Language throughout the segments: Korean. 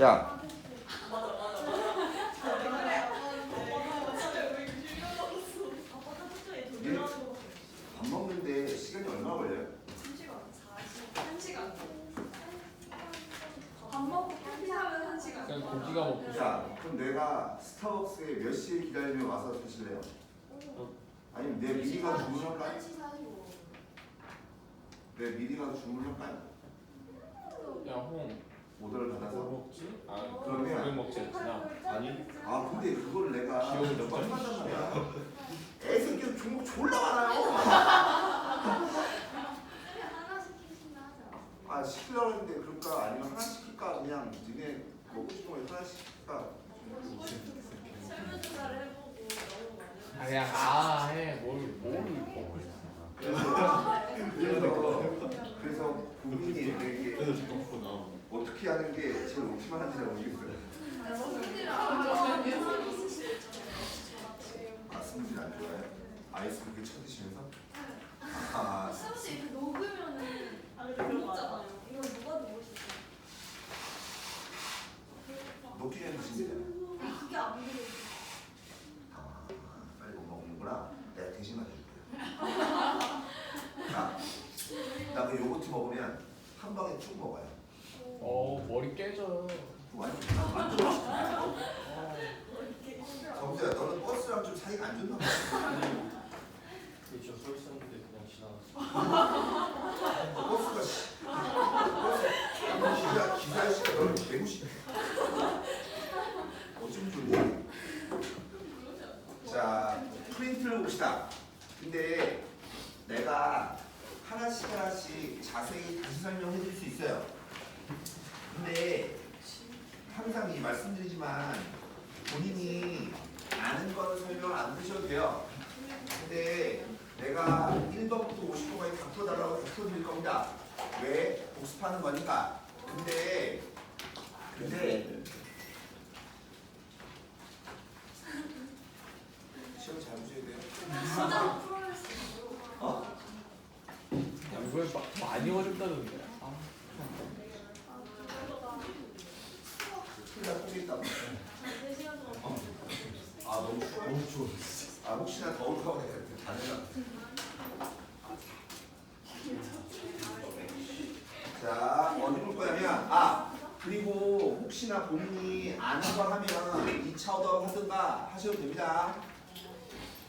야, 밥 먹는데 시간이 얼마 걸려요? 1시간. 밥 먹고 커피하면 1시간. 그냥 고기가 먹고 자, 그럼 내가 스타벅스에 몇 시에 기다리면 와서 드실래요? 아니면 내 미리 가서 주문할까요? 1시 45분. 내 미리 가서 주문할까요? 야홍 오더를 뭐 받아서? 먹지? 아 그러면- 고기 먹지 않잖아. 아니 아 근데 그걸 내가 기억을 몇 번 못 해봤단 말이야. 애새끼는 종목 졸라 많아요. 하나 시키시면 하자. 아 시키려고 했는데 그럴까 아니면 하나 시킬까 그냥 니네 먹고 싶은 거 하나 시킬까? 설문조사를 해보고 너무 많이. 아 그냥 뭘 먹고 싶어. 그래서 고민이 되게 그래서 지금 먹구나. 어떻게 하는 게 제일 옵티멀한지 잘 모르겠어요. 아 스무디 안 좋아요? 아이스 그렇게 쳐드시면서? 아 혹시 이렇게 녹으면은 녹잖아요. 이거 누가 녹을 수 있어요? 녹기는 드십니다. 그게 안 녹을 아 빨리 못 먹는구나. 내가 대신 맞아줄게요. 나그 요거트 먹으면 한 방에 쭉 먹어요. 머리 깨져요. 완전 정수야 너는 버스랑 좀 사이가 안 좋나 봐. 그렇죠. 서 있었는데 그냥 지나갔어. 버스 기사 씨가 너를 개무시. 어쩜 좋니? 자 프린트를 봅시다. 근데 내가 하나씩 자세히 다시 설명해 드릴 수 있어요. 근데 항상 이 말씀드리지만 본인이 아는 거는 설명 안 드셔도 돼요. 근데 내가 1번부터 50번까지 다 풀어달라고 다 풀어드릴 겁니다. 왜? 복습하는 거니까. 근데 시험 잘 보셔야 돼요. 진짜 풀어낼 수 있어요. 어? 이번에 막 많이 어렵다던데. 풀다 포기했다고. 4시간 동안. 아 너무 추워. 너무 추워. 아 혹시나 더울까 봐 내가 다녀가. 자 어디 볼 거냐면 그리고 혹시나 본인이 아는 거 하면 2차 오더 하든가 하셔도 됩니다.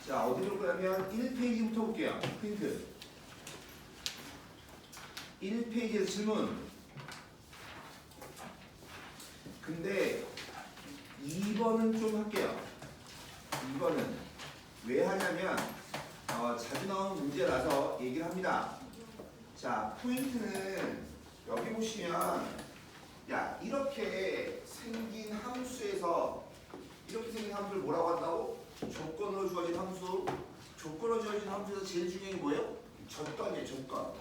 자 어디 볼 거냐면 1페이지부터 볼게요. 프린트 1페이지에서 질문. 근데 2번은 좀 할게요. 2번은 왜 하냐면 자주 나오는 문제라서 얘기를 합니다. 자 포인트는 여기 보시면 야 이렇게 생긴 함수에서 이렇게 생긴 함수를 뭐라고 한다고? 조건으로 주어진 함수. 조건으로 주어진 함수에서 제일 중요한 게 뭐예요? 조건이에요. 조건.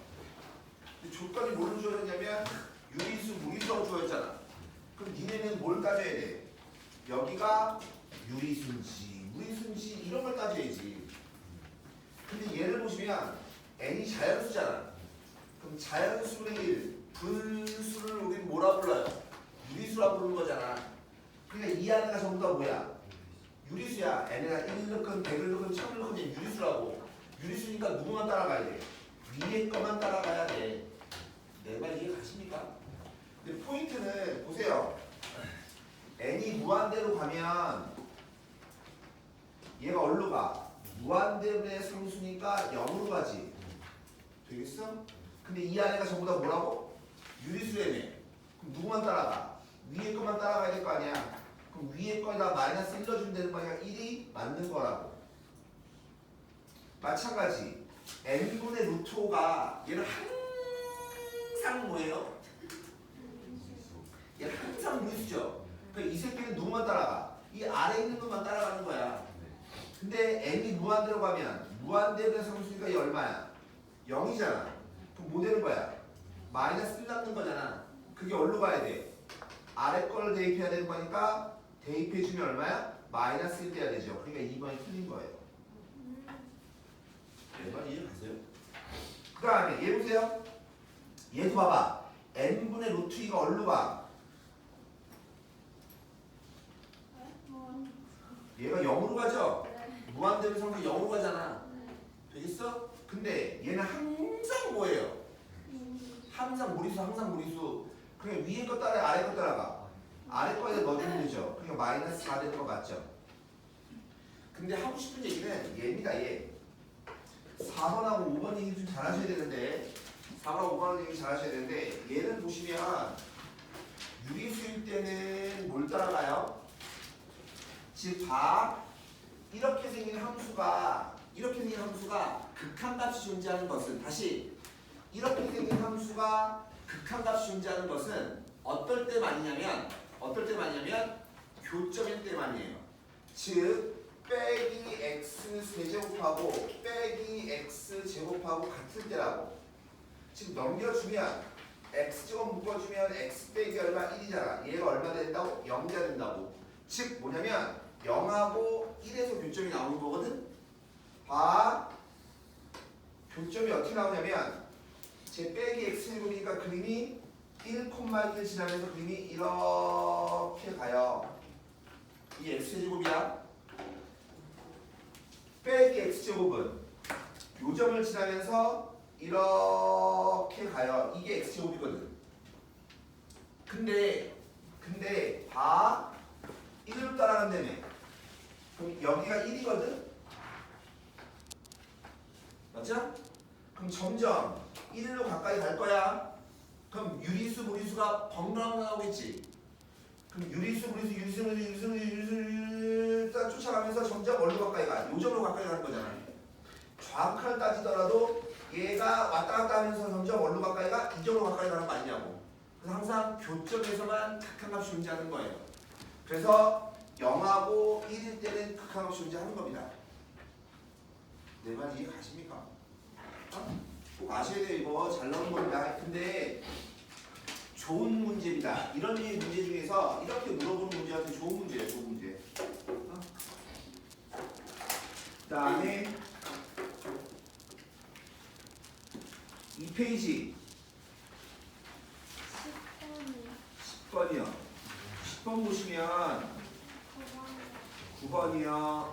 근데 조건이 뭘로 주어졌냐면 유리수, 무리수라고 주어졌잖아. 그럼 니네는 뭘 따져야 돼? 여기가 유리수인지 무리수인지 이런 걸 따져야지. 근데 얘를 보시면 n이 자연수잖아. 그럼 자연수분의 1, 분수를 우리는 뭐라 불러요? 유리수라 부르는 거잖아. 그러니까 이 안에가 전부 다 뭐야? 유리수야. n이가 1 넣건 100을 넣건 1000을 넣건 유리수라고. 유리수니까 누구만 따라가야 돼? 위에 거만 따라가야 돼. 내 말 이해 가십니까? 근데 포인트는 보세요. n이 무한대로 가면 얘가 어디로 가? 무한대분의 상수니까 0으로 가지. 되겠어? 근데 이 안에가 전부 다 뭐라고? 유리수라며. 그럼 누구만 따라가? 위에 것만 따라가야 될 거 아니야. 그럼 위에 거에다 마이너스 1 넣어주면 되는 거니까 1이 맞는 거라고. 마찬가지 n분의 루트 5가 얘는 항상 뭐예요? 얘는 항상 무리수죠. 그러니까 이 새끼는 누구만 따라가? 이 아래에 있는 것만 따라가는 거야. 근데 n이 무한대로 가면 무한대분의 상수니까 이 얼마야? 0이잖아. 그럼 뭐 되는 거야? 마이너스 1 남는 거잖아. 그게 어디로 가야 돼? 아래 거를 대입해야 되는 거니까 대입해주면 얼마야? 마이너스 1 돼야 되죠. 그러니까 2번이 틀린 거예요. 내 말 이해 가세요? 그 다음에 얘 보세요. 얘도 봐봐. n분의 루트 2가 어디로 가? 얘가 0으로 가죠? 네. 무한대로 상수 0으로 가잖아. 되겠어? 근데 얘는 항상 뭐예요? 항상 무리수, 항상 무리수. 그러니까 위에 거 따라 아래 거 따라가. 아래 거에 넣어주면 되죠. 그러니까 마이너스 4 될 것 같죠? 근데 하고 싶은 얘기는 얘입니다, 얘. 4번하고 5번 얘기 좀 잘하셔야 되는데 4번하고 5번 얘기 잘하셔야 되는데 얘는 보시면 유리수일 때는 뭘 따라가요? 즉 봐. 이렇게 생긴 함수가 극한값이 존재하는 것은 다시 이렇게 생긴 함수가 극한값이 존재하는 것은 어떨 때 많이냐면 교점일 때 많이에요. 즉 빼기 x 세제곱하고 빼기 x 제곱하고 같을 때라고. 지금 넘겨주면 x제곱 묶어주면 x 빼기 얼마 1이잖아. 얘가 얼마 된다고? 0이 된다고. 즉 뭐냐면 0하고 1에서 교점이 나오는 거거든. 봐. 교점이 어떻게 나오냐면 제 빼기 x제곱이니까 그림이 1,1 지나면서 그림이 이렇게 가요. 이 x제곱이야. 빼기 x제곱은 요점을 지나면서 이렇게 가요. 이게 x제곱이거든. 근데 봐. 1로 따라간다며. 그럼 여기가 1이거든? 맞죠? 그럼 점점 1로 가까이 갈 거야. 그럼 유리수, 무리수가 번갈아 나오겠지. 그럼 유리수 딱 쫓아가면서 점점 어디로 가까이 가? 요점으로 가까이 가는 거잖아. 좌극한을 따지더라도 얘가 왔다 갔다 하면서 점점 어디로 가까이 가? 이점으로 가까이 가는 거 아니냐고. 그래서 항상 교점에서만 극한값이 존재하는 거예요. 그래서 0하고 1일 때는 극한값이 존재하는 겁니다. 내 말 이해 가십니까? 꼭 아셔야 돼요. 이거 잘 나오는 겁니다. 근데 좋은 문제입니다. 이런 류의 문제 중에서 이렇게 물어보는 문제가 되게 좋은 문제예요. 좋은 문제. 그 다음에 2페이지 10번이요. 10번 보시면 9번이요.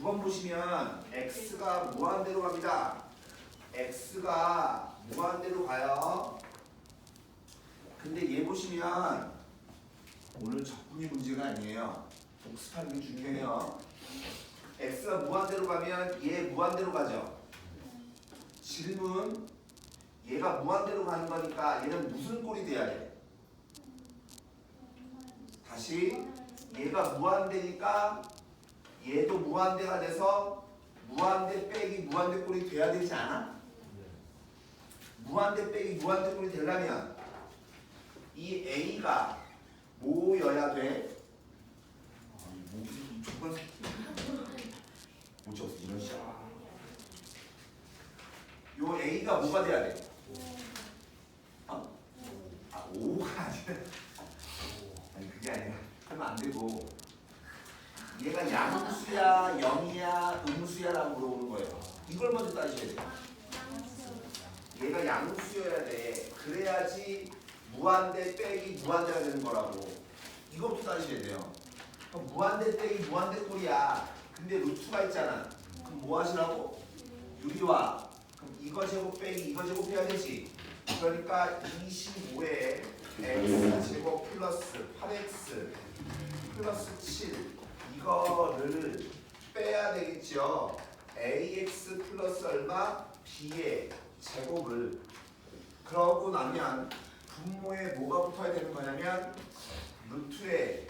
9번 보시면 x가 무한대로 갑니다. x가 무한대로 가요. 근데 얘 보시면 오늘 적분이 문제가 아니에요. 복습하는 게 중요해요. x가 무한대로 가면 얘 무한대로 가죠. 질문. 얘가 무한대로 가는 거니까 얘는 무슨 꼴이 돼야 돼? 다시 얘가 무한대니까 얘도 무한대가 돼서 무한대 빼기 무한대 꼴이 돼야 되지 않아? 무한대 빼기 무한대 꼴이 되려면 이 a가 뭐여야 돼? 정말 못 쳤어 이런 씨. 요 a가 뭐가 돼야 돼? 어? 아 5가 아니라 아니 그게 아니라 하면 안 되고 얘가 양수야, 0이야, 음수야라고 물어보는 거예요. 이걸 먼저 따지셔야 돼요. 얘가 양수여야 돼. 그래야지 무한대 빼기 무한대가 되는 거라고. 이것부터 따지셔야 돼요. 그럼 무한대 빼기 무한대 꼴이야. 근데 루트가 있잖아. 그럼 뭐 하시라고? 유리와. 그럼 이거 제곱 빼기 이거 제곱 해야 되지. 그러니까 25에 x 제곱 플러스 8x 플러스 7 이거를 빼야 되겠죠. ax 플러스 얼마? b의 제곱을. 그러고 나면 분모에 뭐가 붙어야 되는 거냐면 루트에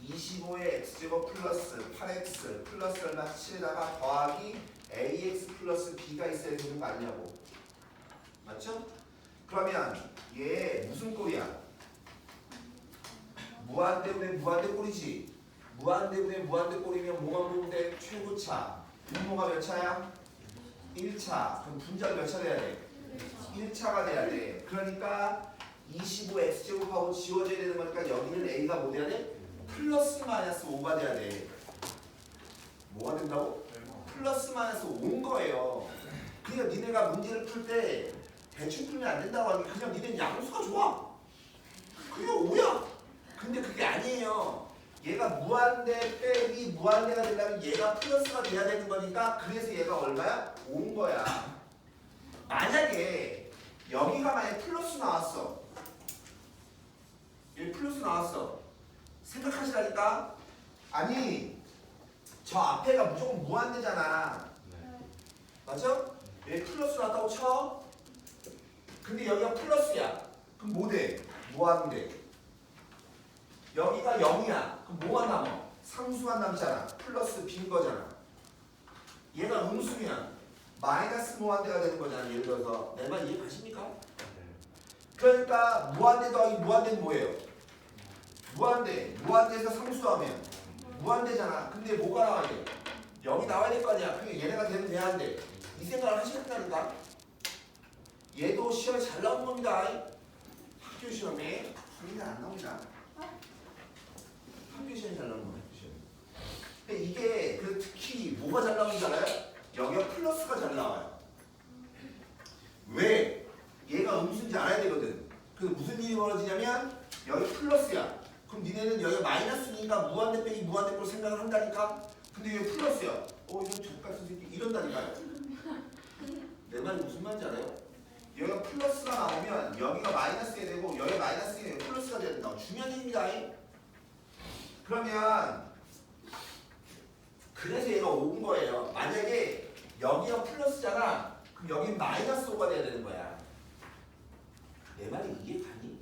25의 x제곱 플러스 8x 플러스 얼마 7에다가 더하기 ax 플러스 b가 있어야 되는 거 아니냐고. 맞죠? 그러면 얘 무슨 꼴이야? 무한대분의 무한대 꼴이지. 무한대분의 무한대 꼴이면 뭐만 보면 돼? 최고차. 분모가 몇 차야? 1차. 그럼 분자가 몇 차 돼야 돼? 1차가 돼야 돼. 그러니까 25x제곱하고 지워져야 되는 거니까 여기는 a가 뭐 돼야 돼? 플러스 마이너스 5가 돼야 돼. 뭐가 된다고? 플러스 마이너스 5인 거예요. 그러니까 니네가 문제를 풀 때 대충 풀면 안 된다고 하니 그냥 니네는 양수가 좋아. 그게 5야. 근데 그게 아니에요. 얘가 무한대 빼기 무한대가 되려면 얘가 플러스가 돼야 되는 거니까 그래서 얘가 얼마야? 5인 거야. 만약에 여기가 만약에 플러스 나왔어. 여기 플러스 나왔어. 생각하시라니까. 아니 저 앞에가 무조건 무한대잖아. 맞아? 여기 플러스 나왔다고 쳐. 근데 여기가 플러스야. 그럼 뭐 돼? 무한대. 여기가 0이야. 그럼 뭐가 남아? 상수가 남잖아. 플러스 빈 거잖아. 얘가 음수면 마이너스 무한대가 되는 거잖아. 예를 들어서 내 말 이해 가십니까? 그러니까 무한대 더하기 무한대는 뭐예요? 무한대. 무한대에서 상수하면 무한대잖아. 근데 뭐가 나와야 돼? 0이 나와야 될 거 아니야. 그게 얘네가 되면 돼야 안 돼. 이 생각을 하시겠다니까. 얘도 시험에 잘 나온 겁니다. 학교 시험에 소리가 안 나옵니다. 학교 시험에 잘 나오는 거야. 학교 시험. 근데 이게 그 특히 뭐가 잘 나오는 줄 알아요? 여기가 플러스가 잘 나와요. 왜? 얘가 음수인지 알아야 되거든. 그 무슨 일이 벌어지냐면 여기 플러스야. 그럼 니네는 여기가 마이너스니까 무한대 빼기 무한대 걸 생각을 한다니까. 근데 여기 플러스야. 이런 족같은 새끼 이런다니까요. 내 말이 무슨 말인지 알아요? 여기가 플러스가 나오면 여기가 마이너스가 되고 여기가 마이너스가 되고 플러스가 돼야 된다. 중요한 얘기입니다. 그러면 그래서 얘가 5인 거예요. 만약에 여기가 플러스잖아. 그럼 여긴 마이너스 5가 돼야 되는 거야. 내 말이 이해 가니?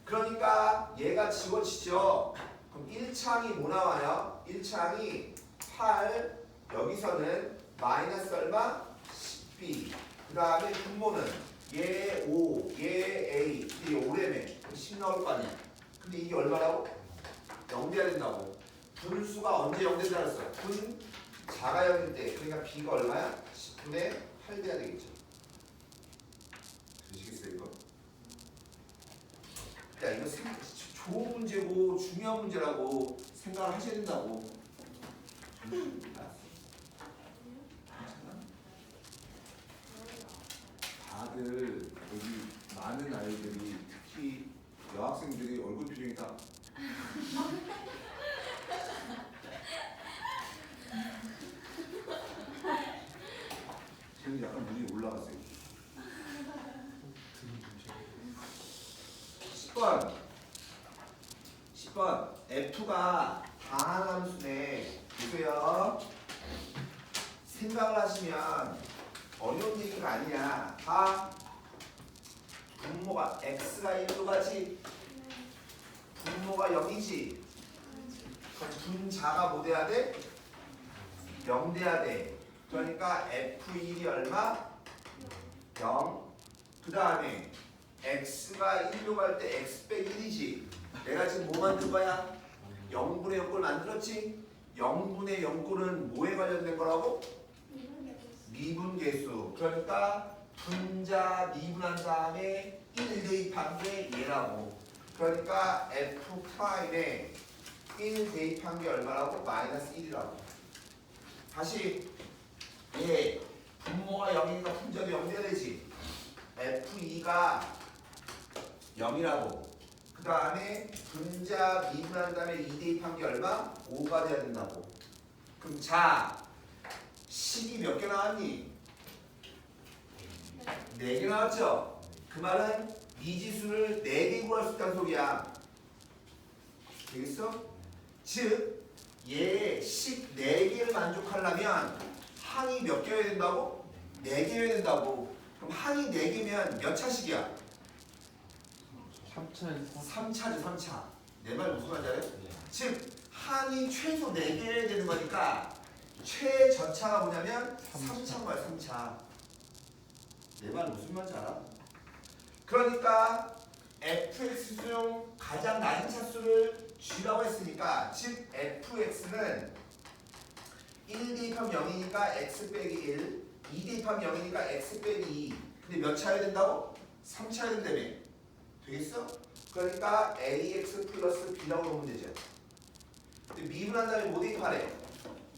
그러니까 얘가 지워지죠. 그럼 1창이 뭐 나와요? 1창이 8, 여기서는 마이너스 얼마? 10b. 그 다음에 분모는 얘 5, 얘 a, 이게 5래매. 10 나올 거 아니야. 근데 이게 얼마라고? 0 돼야 된다고. 분수가 언제 0 된다 그랬어? 분 자가 0일 때. 그러니까 b가 얼마야? 10분의 8 돼야 되겠죠. 되시겠어요 이거? 야 이거 좋은 문제고 중요한 문제라고 생각을 하셔야 된다고. 괜찮아? 다들 여기 많은 아이들이 특히 여학생들이 얼굴 표정이 다 지금 약간 눈이 올라갔어요. 10번 F가 다항함수네. 보세요. 생각을 하시면 어려운 얘기가 아니야. 다 분모가 x가 1로 가지 분모가 0이지. 그럼 분자가 뭐 돼야 돼? 0 돼야 돼. 그러니까 F1이 얼마? 0. 그 다음에 x가 1로 갈 때 x 빼기 1이지. 내가 지금 뭐 만든 거야? 0분의 0꼴 만들었지? 0분의 0꼴은 뭐에 관련된 거라고? 미분계수. 그러니까 분자 미분한 다음에 1 대입한 게 얘라고. 그러니까 F'에 1 대입한 게 얼마라고? 마이너스 1이라고. 다시 얘 분모가 0이니까 분자도 0 돼야 되지. F2가 0이라고. 그 다음에 분자 미분한 다음에 2 대입한 게 얼마? 5가 돼야 된다고. 그럼 자, 식이 몇 개 나왔니? 4개 나왔죠? 그 말은 미지수를 4개 구할 수 있다는 소리야. 되겠어? 즉, 얘식 4개를 만족하려면 항이 몇 개여야 된다고? 4개여야 된다고. 그럼 항이 4개면 몇 차식이야? 3차지 3차. 내 말 무슨 말인지 알아요? 즉 항이 최소 4개여야 되는 거니까 최전차가 뭐냐면 3차인 거야. 3차. 내 말 무슨 말인지 알아? 그러니까 fx 중 가장 낮은 차수를 g라고 했으니까 즉 fx는 1 대입하면 0이니까 x 빼기 1, 2 대입하면 0이니까 x 빼기 2. 근데 몇 차야 된다고? 3차야 된다며. 되겠어? 그러니까 ax 플러스 b라고 놓으면 되죠. 근데 미분한 다음에 뭐 대입하래?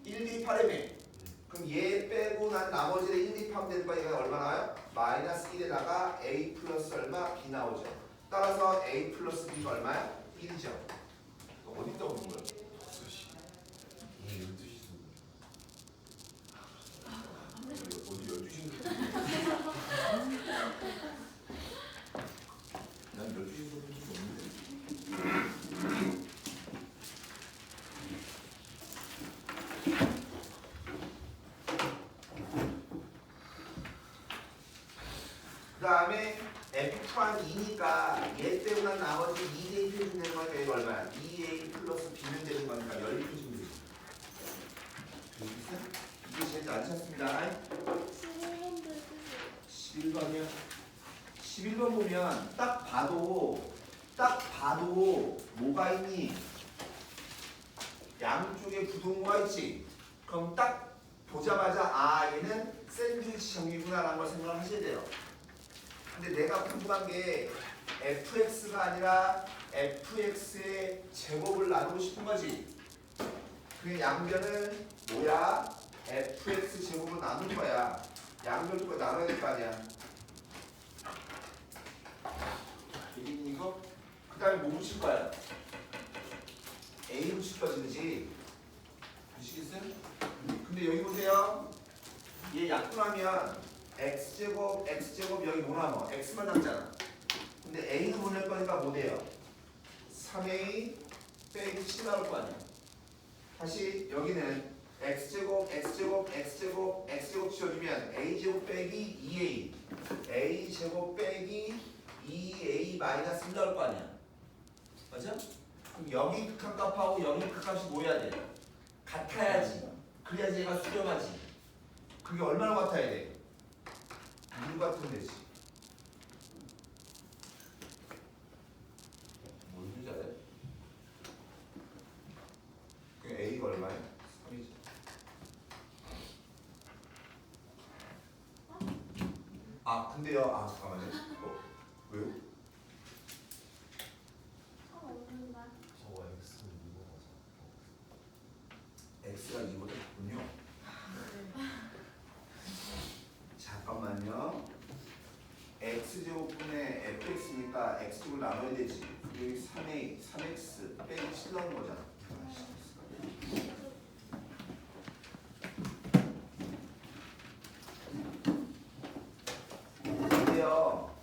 1 대입하래며. 그럼 얘 빼고 난 나머지를 1 대입하면 되는 거야. 얘가 얼마 나와요? 마이너스 1에다가 a 플러스 얼마? b 나오죠. 따라서 a 플러스 b가 얼마야? 1 1이죠. 어디다 오는 거야? 6시. 예, 12시 어디 12시인가? 난 12시 소리 좀 없는데. 그 다음에 F 프라임 2니까 얘 빼고 난 나머지 2A 표준 되는 거니까 이거 얼마야? 2A 플러스 B면 되는 거니까 열리 표준 되지. 이게 제일 안 찾습니다. 11번이요. 11번 보면 딱 봐도 뭐가 있니? 양쪽에 부동호가 있지. 그럼 딱 보자마자 아 얘는 샌드위치형이구나 라는 걸 생각을 하셔야 돼요. 근데 내가 궁금한 게 fx가 아니라 fx의 제곱을 나누고 싶은 거지. 그 양변은 뭐야? fx 제곱으로 나눈 거야. 양변 두 개 나눠야 될 거 아니야. 이거? 그 다음에 뭐 붙일 거야? a 붙일 거지, 그지? 아시겠어요? 근데 여기 보세요. 얘 약분하면 x제곱 여기 뭐 남아? x만 남잖아. 근데 a는 보낼 거니까 뭐 돼요? 3a 빼기 7 나올 거 아니야. 다시 여기는 x제곱 지워주면 a제곱 빼기 2a a제곱 빼기 2a 마이너스 1 나올 거 아니야. 맞아? 그럼 여기 극한값하고 여기 극한값이 뭐 해야 돼? 같아야지. 그래야지 얘가 수렴하지. 그게 얼마나 같아야 돼? 6 같으면 되지. 뭘 주자래? 그 A가 얼마야? 3이지. 아 근데요. 아 잠깐만요. 왜요? 저거 X는 이거가서. X가 2보다 작군요. 잠깐만요. X제곱분의 fx니까 X제곱을 나눠야 되지. 여기 3a, 3x 빼기 7 나오는 거잖아. 근데요.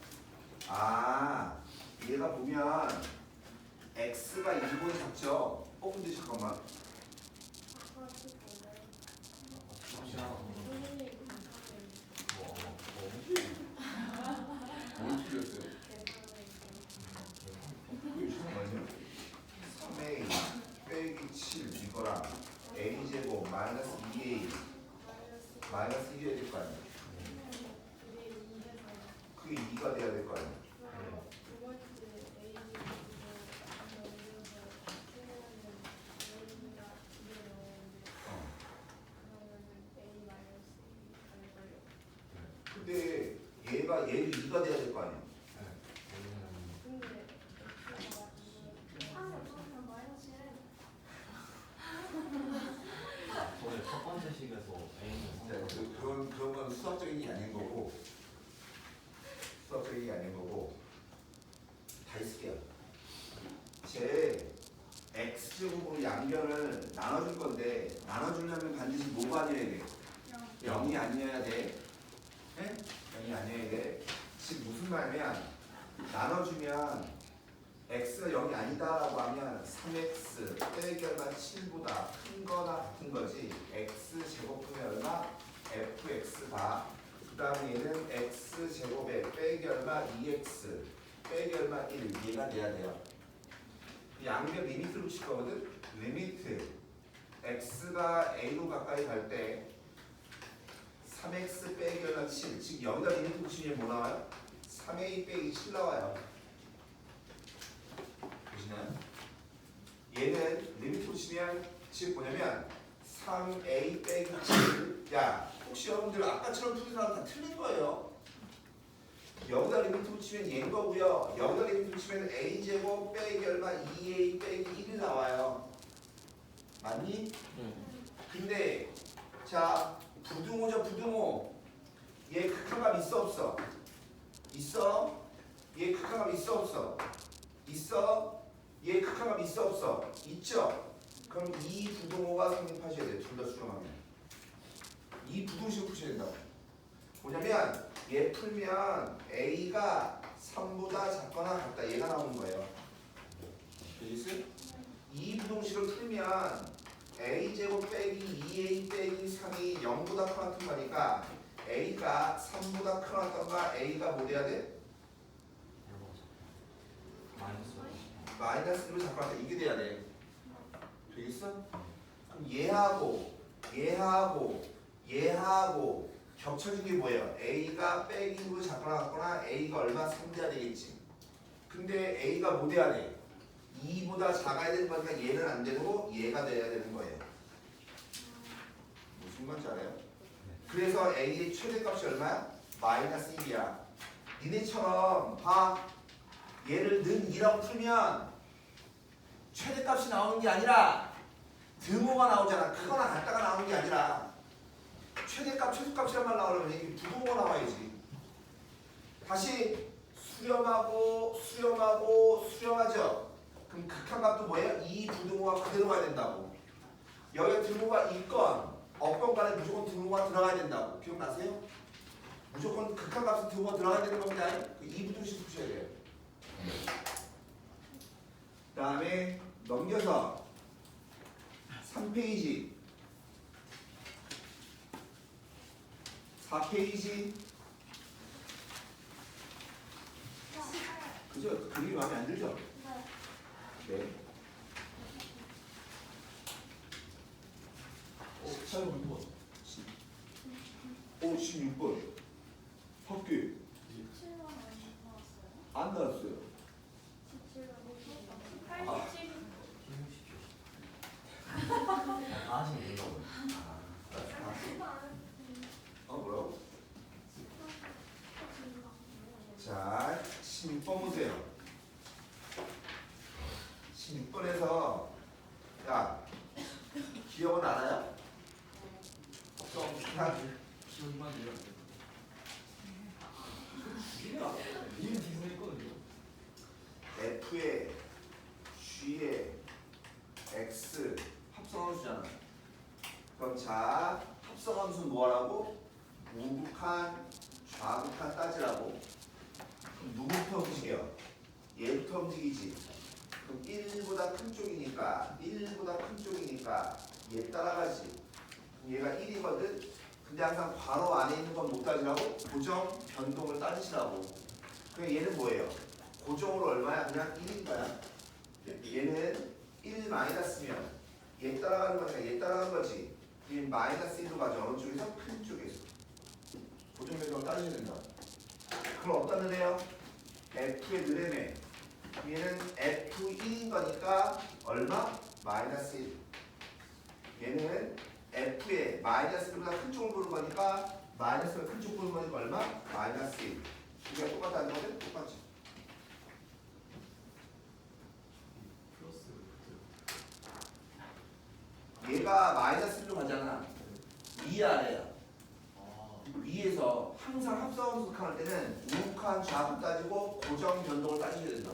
아, 얘가 보면 X가 2보다 작죠? 근데 잠깐만. 뭘 틀렸어요? 잠깐만요. 3a 빼기 7 이거랑 a제곱 마이너스 2a 마이너스 1이 될 거 아니야. 그게 2가 돼야 될 거 아니야. 근데 얘도 2가 돼야 될 거 아니야. 저희 첫 번째 식에서 A는 자, 그런 건 수학적인 게 아닌 거고 다 있을게요. 제 x제곱으로 양변을 나눠줄 건데 나눠주려면 반드시 뭐가 아니어야 돼? 0이 아니어야 돼. 네? 0이 아니어야 돼. 지금 무슨 말이냐면 나눠주면 x가 0이 아니다라고 하면 3x 빼기 얼마 7보다 큰 거나 같은 거지. x제곱분의 얼마? fx다. 그 다음에 얘는 x제곱에 빼기 얼마? 2x 빼기 얼마? 1 얘가 돼야 돼요. 양변 리미트를 붙일 거거든. 리미트 x가 a로 가까이 갈 때 3x 빼기 얼마 7 즉 여기다 리미트 붙이면 뭐 나와요? 3a 빼기 7 나와요. 보시나요? 얘는 리미트 붙이면 즉 뭐냐면 3a 빼기 7 야 혹시 여러분들 아까처럼 푸는 사람 다 틀린 거예요. 여기다 리미트 붙이면 얘인 거고요. 여기다 리미트 붙이면 a제곱 빼기 얼마 2a 빼기 1이 나와요. 맞니? 근데 자 부등호죠 부등호. 얘 극한값 있어 없어? 있어? 얘 극한값 있어 없어? 있어? 얘 극한값 있어 없어? 있죠? 그럼 이 부등호가 성립하셔야 돼요. 둘 다 수렴하면. 이 부등식을 푸셔야 된다고. 뭐냐면 얘 풀면 A가 3보다 작거나 같다. 얘가 나오는 거예요. 되겠어요? 이 부등식을 풀면 A제곱 빼기 2A 빼기 3이 0보다 크다는 거니까 A가 3보다 크다던가 A가 뭐 돼야 돼? 마이너스 1을 작거나 같다. 이게 돼야 돼. 되겠어? 그럼 얘하고 겹쳐진 게 뭐예요? A가 빼기 2로 작거나 같거나 A가 얼마 상대야 되겠지. 근데 A가 뭐 돼야 돼? 2보다 작아야 되는 거니까 얘는 안 되고 얘가 돼야 되는 거예요. 무슨 말인지 알아요? 그래서 A의 최대값이 얼마야? 마이너스 1이야. 니네처럼 봐. 얘를 는 2라고 풀면 최대값이 나오는 게 아니라 등호가 나오잖아. 크거나 같다가 나오는 게 아니라 최대값, 최소값이란 말 나오려면 이게 부등호가 나와야지. 다시 수렴하죠. 그럼 극한값도 뭐예요? 이 부등호가 그대로 가야 된다고. 여기에 등호가 있건 없건 간에 무조건 등호가 들어가야 된다고. 기억나세요? 무조건 극한값은 등호가 들어가야 되는 겁니다. 이 부등식 푸셔야 돼요. 그 다음에 넘겨서 3페이지 4페이지 그죠? 그림이 마음에 안 들죠? 네. 차이 몇 번? 16번 학교 17번 나왔어요? 안 나왔어요. 17번 아. 87. 아직 이거. 뭐라고? 자, 16번 보세요. 16번에서 야, 기억은 알아요? 기억만 해요. G가 이름 기승했거든요. F에 G에 X 합성함수잖아. 그럼 자, 합성함수 뭐하라고? 우극한, 좌극한 따지라고. 그럼 누구부터 움직여? 얘부터 움직이지. 그럼 1보다 큰 쪽이니까 얘 따라가지. 그럼 얘가 1이거든. 근데 항상 괄호 안에 있는 건 못 따지라고? 고정, 변동을 따지시라고. 그럼 얘는 뭐예요? 고정으로 얼마야? 그냥 1인 거야. 얘는 1 마이너스면 얘 따라가는 거니까 얘 따라가는 거지. 얘 마이너스 1로 가죠. 어느 쪽에서? 큰 쪽에서. 고정 변동을 따지셔야 된다. 그럼 어디다 넣으래요? F에 넣으래매. 얘는 F1인 거니까 얼마? 마이너스 1. 얘는 F에 마이너스 1보다 큰 쪽을 보는 거니까 마이너스가 큰 쪽 보는 거니까 얼마? 마이너스 1. 이게 똑같다는 거는 똑같지. 플러스 얘가 마이너스 1로 가잖아. 위아래야. 아, 위에서 항상 합성함수 할 때는 우극한 좌극 따지고 고정 변동을 따지셔야 된다.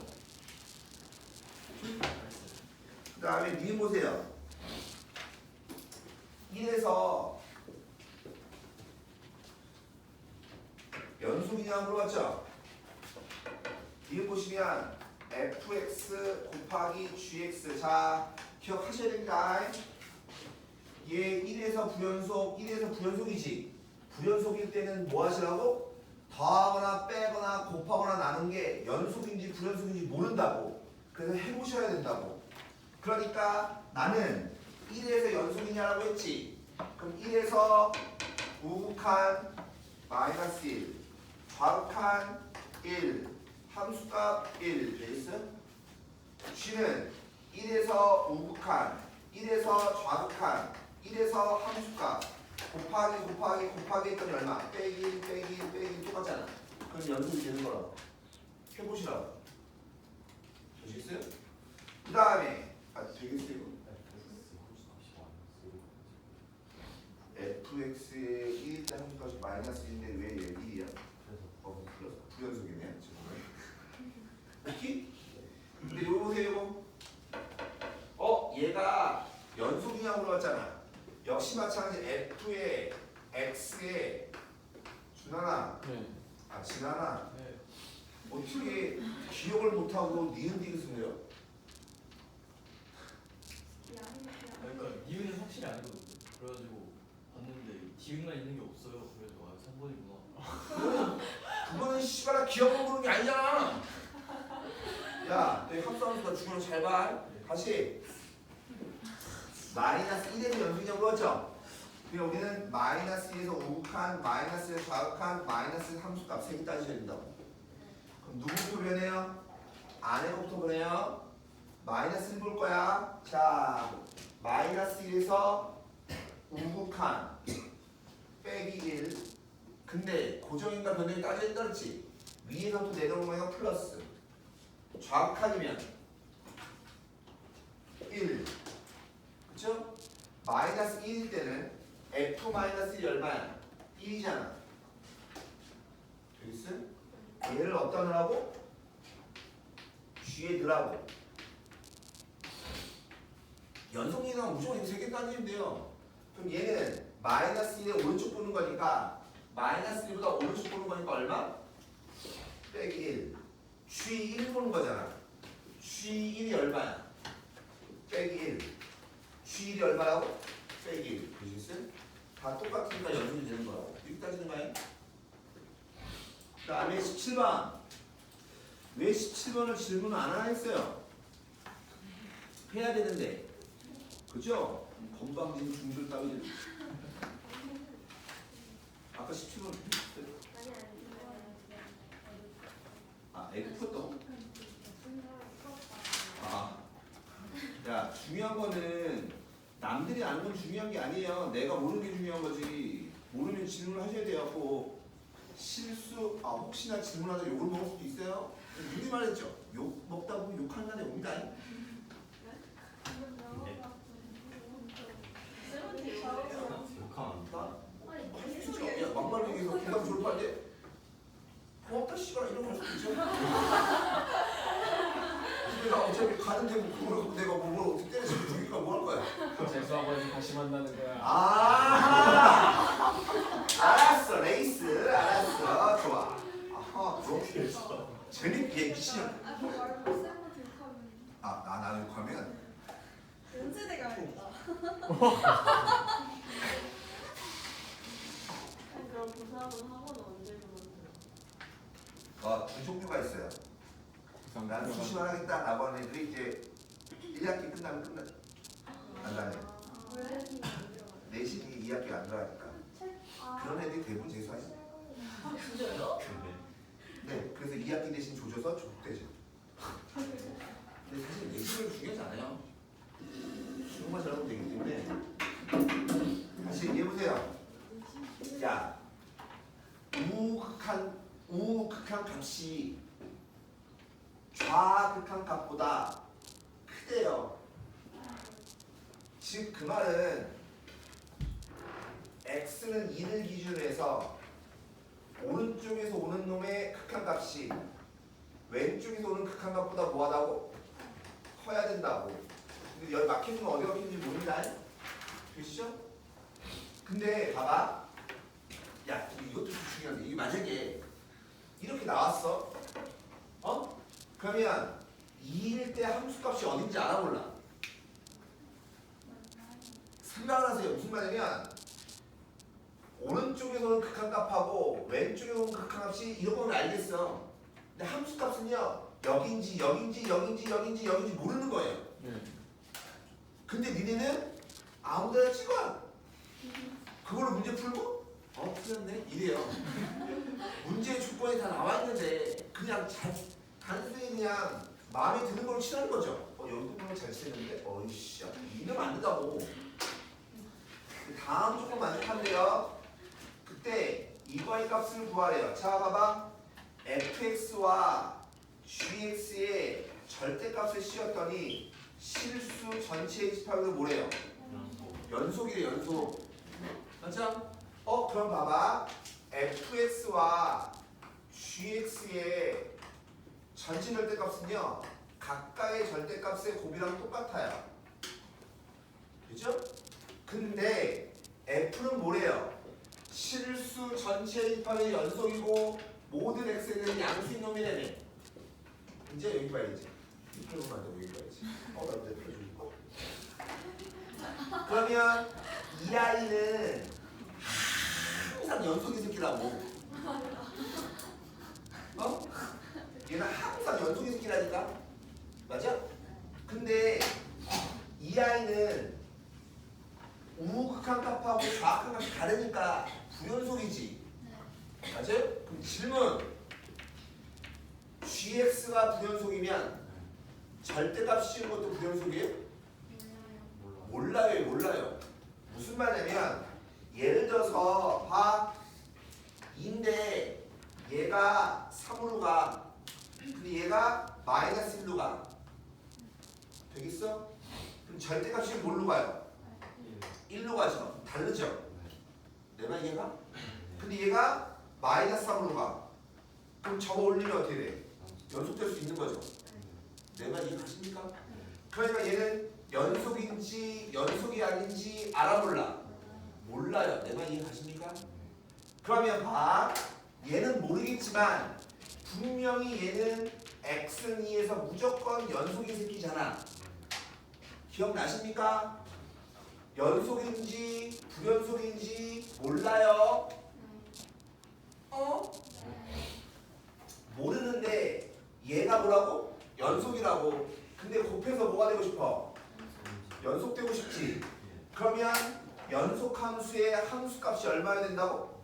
그 다음에 니 보세요. 1에서 연속이냐 물어봤죠? 니 보시면 fx 곱하기 gx. 자, 기억하셔야 됩니다. 얘 1에서 부연속이지. 부연속일 때는 뭐 하시라고? 더하거나 빼거나 곱하거나 나눈 게 연속인지 부연속인지 모른다고. 그래서 해보셔야 된다고. 그러니까 나는 1에서 연속이냐라고 했지. 그럼 1에서 우극한 마이너스 1, 좌극한 1, 함수값 1 되겠어요? G는 1에서 우극한, 1에서 좌극한, 1에서 함수값 곱하기 했더니 얼마? 빼기 1 빼기 1 빼기 1 똑같잖아. 그럼 연속이 되는 거라고. 해보시라고. 되시겠어요? 그 다음에 되겠어요? fx의 1일자 함수값이 마이너스 1인데 왜 얘 1이야? 불연속이네 지금. 오케이? 근데 요거 보세요. 요거 X라고 물어봤잖아. 역시 마찬가지 F에 X에 준하나 네. 진하나 네. 어떻게 기억을 못하고 니은 디귿을 해요? 그러니까 니은은 확실히 아니거든요. 그래가지고 봤는데 디귿만 있는 게 없어요. 그래서 아 3번이구나. 그거는 씨발아 기억을 모르는 게 아니잖아. 야, 너 합성함수가 중요한 잘 봐. 다시 마이너스 1에서 연속이냐고 그랬죠? 그럼 여기는 마이너스 1에서 우극한, 마이너스 1에서 좌극한, 마이너스 함수값 3개 따지셔야 된다고. 그럼 누구부터 변해요? 안에 거부터 변해요. 마이너스 1 볼 거야. 자, 마이너스 1에서 우극한 빼기 1. 근데 고정인가 변형이 따져야 된다 그랬지? 위에서부터 내려오는 거니까 플러스. 좌극한이면 1. 그쵸? 마이너스 1일 때는 F 마이너스 1이 얼마야? 1이잖아. 되겠어? 얘를 어디다 넣으라고? G에 넣으라고. 연속이나 무조건 이렇게 3개 따지면 돼요. 그럼 얘는 마이너스 1에 오른쪽 보는 거니까 마이너스 1보다 오른쪽 보는 거니까 얼마? 빼기 1. G1 보는 거잖아. G1이 얼마야? 빼기 1. G1이 얼마라고? 빼기 1. 보시겠어요? 다 똑같으니까 연속이 되는 거라고. 이렇게 따지는 거야. 그 다음에 17번. 왜 17번을 질문 안 하나 했어요? 해야 되는데. 그죠? 건방진 중들 따위들. 아까 17번 F도? 야, 중요한 거는 남들이 아는 건 중요한 게 아니에요. 내가 모르는 게 중요한 거지. 모르면 질문을 하셔야 돼요. 꼭 실수, 혹시나 질문하다 욕을 먹을 수도 있어요. 미리 말했죠. 욕 먹다 보면 욕하는 날이 옵니다. 욕하면 야, 막말 얘기해서 공감 졸업할 때 고맙다 씨발 이런 거 할 수도 있죠. 근데 나 어차피 가는 데고 그걸 내가 뭘 어떻게 때려치고 죽이니까 뭐 할 거야? 재수하고 해서 다시 만나는 거야. 알았어 레이스 알았어 좋아. 아하 그렇게 재밌게 미션. 나 욕하면 연세대가 아니다. 그럼 고사하면 학원 언제 그만둬요? 두 종류가 있어요. 난 수시만 하겠다라고 하는 애들이 이제 1학기 끝나면 안 가네. 왜? 내신이 2학기 안 들어가니까. 그런 애들이 대부분 재수하지. 진짜요? 네, 그래서 2학기 대신 조져서 조국대죠. 근데 사실 내신은 중요하지 않아요. 수능만 잘하면 되기 때문에. 다시 얘기해보세요. 야, 우극한 값이 좌극한 값보다 크대요. 즉 그 말은 x는 2를 기준으로 해서 오른쪽에서 오는 놈의 극한값이 왼쪽에서 오는 극한값보다 뭐하다고? 커야 된다고. 근데 여기 막히는 건 어디가 막히는지 모른다. 되시죠? 근데 봐봐. 야 이것도 중요한데 이게 만약에 이렇게 나왔어. 그러면 2일 때 함수값이 어딘지 알아볼라. 생각을 하세요. 무슨 말이냐면 오른쪽에서 오는 극한값하고 왼쪽에서 오는 극한값이 이런 건 알겠어. 근데 함수값은요 여긴지 모르는 거예요. 근데 니네는 아무데나 찍어. 그걸로 문제 풀고 풀렸네 이래요. 문제 조건이 다 나와 있는데 그냥 단순히 그냥 마음에 드는 걸로 치라는 거죠. 여기 부분을 잘 치는데 어이씨 이러면 안 된다고. 다음 조건 만족한대요. 그때 이거의 값을 구하래요. 자 봐봐. fx와 gx의 절대값을 씌웠더니 실수 전체의 집합을 뭐래요? 연속이래 연속. 맞죠? 그럼 봐봐. fx와 gx의 전체 절대값은요 각각의 절대값의 곱이랑 똑같아요. 그죠? 근데 F는 뭐래요? 실수 전체 입합의 연속이고 모든 x는 양수인 놈이라며. 이제 여기 봐야지. 이걸 보면 안 되고 여기 봐야지. 나도 내 펴주고. 그러면 이 아이는 항상 연속인 새끼라고. 어? 얘는 항상 연속인 새끼라니까. 맞아? 근데 이 아이는 우극한 값하고 좌극한 값이 다르니까 부연속이지. 맞아요? 그럼 질문. gx가 부연속이면 절대값 씌운 것도 부연속이에요? 몰라요. 무슨 말이냐면 예를 들어서 봐. 2인데 얘가 3으로 가. 근데 얘가 마이너스 1로 가. 되겠어? 그럼 절대값이 뭘로 가요? 1로 가죠. 다르죠? 내 말 이해가? 근데 얘가 마이너스 3으로 가. 그럼 저거 올리면 어떻게 돼? 연속될 수 있는 거죠. 내 말 이해가십니까? 그러니까 얘는 연속인지 연속이 아닌지 알아볼라. 몰라요. 내 말 이해가십니까? 그러면 봐. 얘는 모르겠지만 분명히 얘는 x는 2에서 무조건 연속인 새끼잖아. 기억나십니까? 연속인지 불연속인지 몰라요. 어? 모르는데 얘가 뭐라고? 연속이라고. 근데 곱해서 뭐가 되고 싶어? 연속되고 싶지. 그러면 연속 함수의 함수값이 얼마여야 된다고?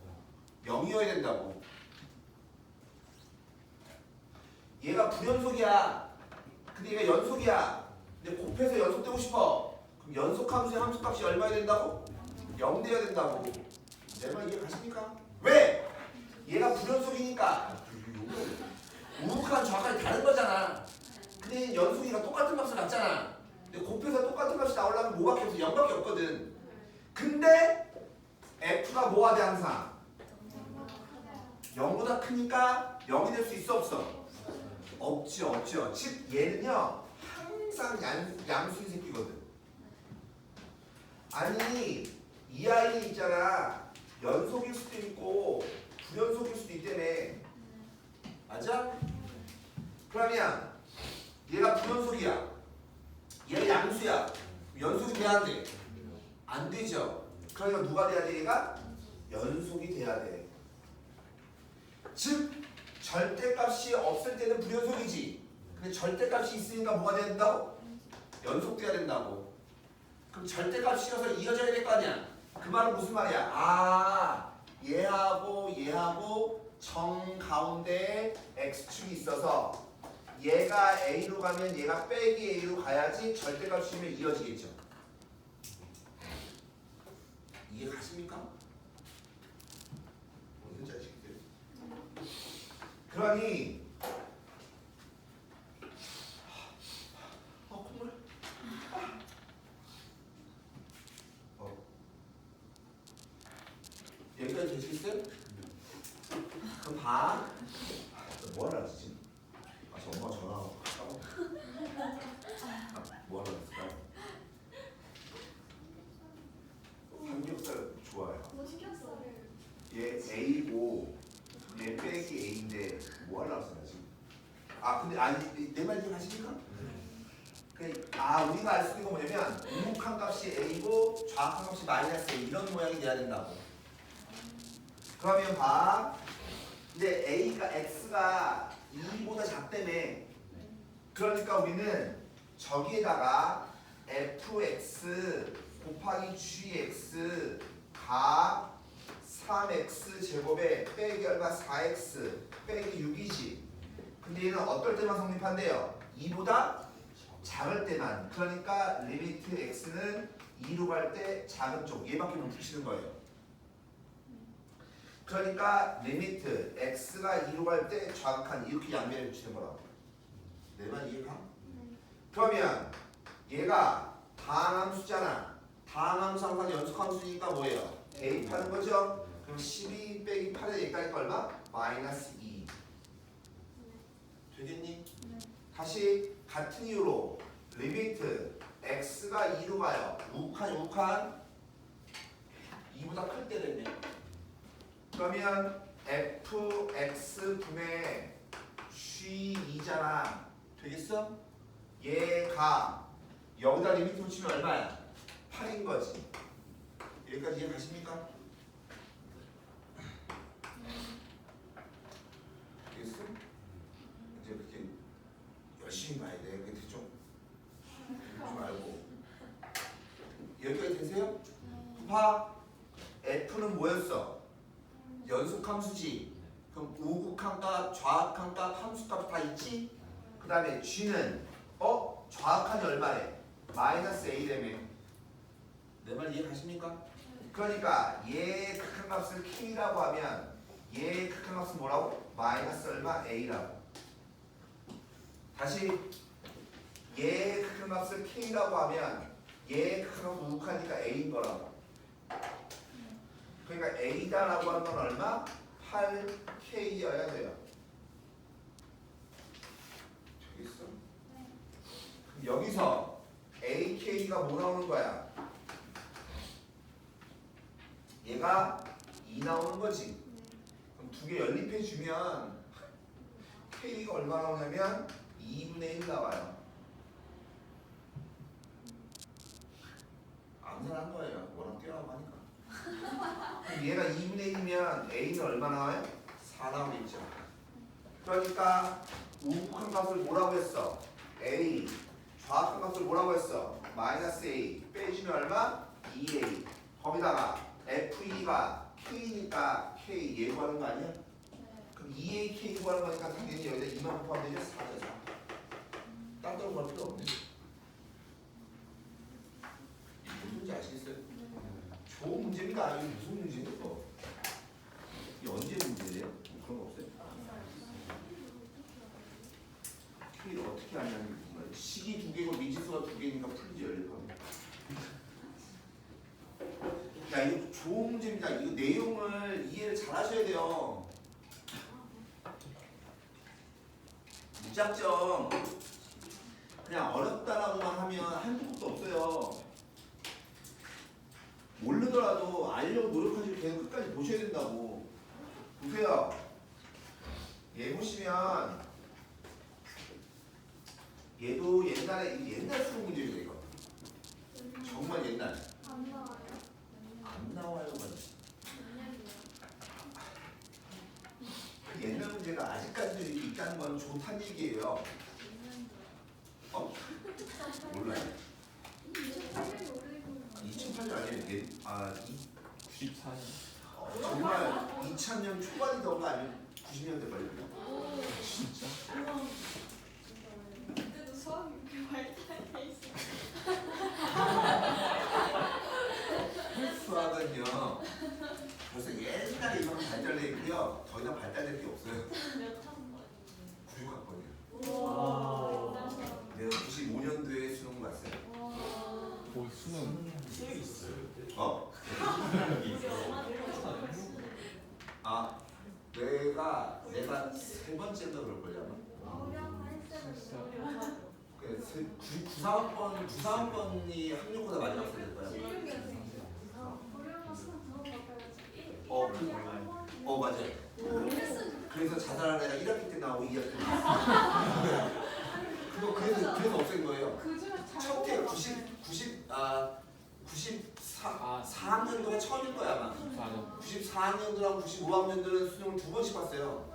0이어야 된다고. 얘가 불연속이야. 근데 얘가 연속이야. 근데 곱해서 연속되고 싶어. 그럼 연속 함수의 함수값이 얼마여야 된다고? 0 돼야 된다고. 내 말 이해 가십니까? 왜? 얘가 불연속이니까 우극한 좌극이 다른 거잖아. 근데 연속이가 똑같은 값을 갖잖아. 근데 곱해서 똑같은 값이 나오려면 뭐밖에 없어? 0밖에 없거든. 근데 F가 뭐가 돼 항상? 0보다 크니까 0이 될 수 있어 없어? 없죠. 즉 얘는요 항상 양수인 새끼거든. 아니 이 아이 있잖아. 연속일 수도 있고 불연속일 수도 있다며. 맞아? 그러면 얘가 불연속이야. 얘가 양수야. 연속이 돼야 안 돼? 안 되죠. 그러니까 누가 돼야 돼? 얘가 연속이 돼야 돼. 즉 절대값이 없을 때는 불연속이지. 근데 절대값이 있으니까 뭐가 돼야 된다고? 연속돼야 된다고. 그럼 절대값이어서 이어져야 될 거 아니야. 그 말은 무슨 말이야? 아 얘하고 정 가운데 x축이 있어서 얘가 a로 가면 얘가 빼기 a로 가야지 절대값이면 이어지겠죠. 이해 가십니까? 무슨 자식들? 그러니 콧물. 여기까지 되시겠어요? 그럼 봐. 뭐하라 그랬지? 저 엄마 전화하고 뭐하라 그랬을까? 삼겹살 좋아요. 뭐 시켰어? 얘 A고 얘 빼기 A인데 뭐하라 그랬어 지금? 근데 아니 내 말 좀 하십니까? 우리가 알 수 있는 건 뭐냐면 우극한 값이 A고 좌극한 값이 마이너스 A 이런 모양이 돼야 된다고. 그러면 봐. 근데 A가 X가 2보다 작다며. 그러니까 우리는 저기에다가 fx 곱하기 gx 가 3x 제곱에 빼기 얼마 4x 빼기 6이지. 근데 얘는 어떨 때만 성립한대요? 2보다 작을 때만. 그러니까 리미트 x는 2로 갈 때 작은 쪽 얘밖에 못 붙이는 거예요. 그러니까 리미트 x가 2로 갈 때 좌극한 이렇게 양면에 붙이는 거라고. 내 말 이해가? 그러면 얘가 다항함수잖아. 다항함수 항상 연속함수니까 뭐예요? 대입하는 거죠? 그럼 12 빼기 8에 얘기하니까 얼마? 마이너스 2 되겠니? 다시 같은 이유로 리미트 x가 2로 가요. 우극한 2보다 클 때 됐네. 그러면 fx 분의 g2잖아. 되겠어? 얘가 여기다 리미트 붙이면 얼마야? 8인 거지. 여기까지 이해 가십니까? 되겠어? 이제 그렇게 열심히 봐야 돼. 근데 좀 알고. 여기까지 되세요? 봐. F는 뭐였어? 연속함수지. 그럼 우극한값, 좌악한값, 함수값 다 있지? 그 다음에 G는 좌악한이 얼마래? 마이너스 A라며. 내 말 이해 가십니까? 그러니까 얘의 극한값을 K라고 하면 얘의 극한값은 뭐라고? 마이너스 얼마? A라고. 다시 얘의 극한값을 K라고 하면 얘의 극한값은 우극하니까 A인 거라고. 그러니까 A다라고 하는 건 얼마? 8K여야 돼요. 되겠어? 그럼 여기서 AK가 뭐 나오는 거야? 얘가 2 나오는 거지. 그럼 두 개 연립해 주면 K가 얼마 나오냐면 2분의 1 나와요. 암산한 거예요. 워낙 뛰어나고 하니까. 그럼 얘가 2분의 1이면 A는 얼마 나와요? 4 나오겠죠. 그러니까 우극한 값을 뭐라고 했어? A. 좌악한 값을 뭐라고 했어? 마이너스 A. 빼주면 얼마? 2A. 거기다가 F2가 K니까 K 얘 구하는 거 아니야? 그럼 2A K 구하는 거니까 당연히 여기다 2만 곱하면 되죠? 4죠. 4. 딴 걸 필요 없네. 무슨 문제 아시겠어요? 좋은 문제입니다. 이게 무슨 문제예요? 이게 언제 문제예요? 그런 거 없어요? K를 어떻게 하냐는 정말 식이 두 개고 미지수가 두 개니까 풀리지 연립하면. 야 이거 좋은 문제입니다. 이거 내용을 이해를 잘 하셔야 돼요. 무작정 그냥 어렵다라고만 하면 한두 곳도 없어요. 모르더라도 알려고 노력하시고 계속 끝까지 보셔야 된다고. 보세요. 얘 보시면 얘도 옛날 수능 문제죠 이거. 정말 옛날. 안 나와요? 안 나와요. 몇 년도요? 옛날 문제가 아직까지도 이렇게 있다는 건 좋다는 얘기예요. 몇 년도요? 몰라요. 2008년에 올리고 2008년 아니에요? 94년. 정말 2000년 초반이던가 아니면 90년대 말이에요. 진짜? 그때도 수학이 그렇게 발달돼 있어. 수학은요 벌써 옛날에 이만큼 발달돼 있고요. 더 이상 발달될 게 없어요. 몇 학번? 96학번이요. 와. 내가 95년도에 수능 봤어요. 오 수능 있어요. 어? 아 내가 세 번째인가 그럴걸요 아마. 그 93학번이 학력보다 마지막 세대일 거야. 맞아요. 그래서 자살한 애가 1학기 때 나오고 2학기 때 나왔어. 그거 그래서 없앤 거예요. 첫해 94학년도가 처음일 거야 아마. 94학년도랑 95학년도는 수능을 두 번씩 봤어요.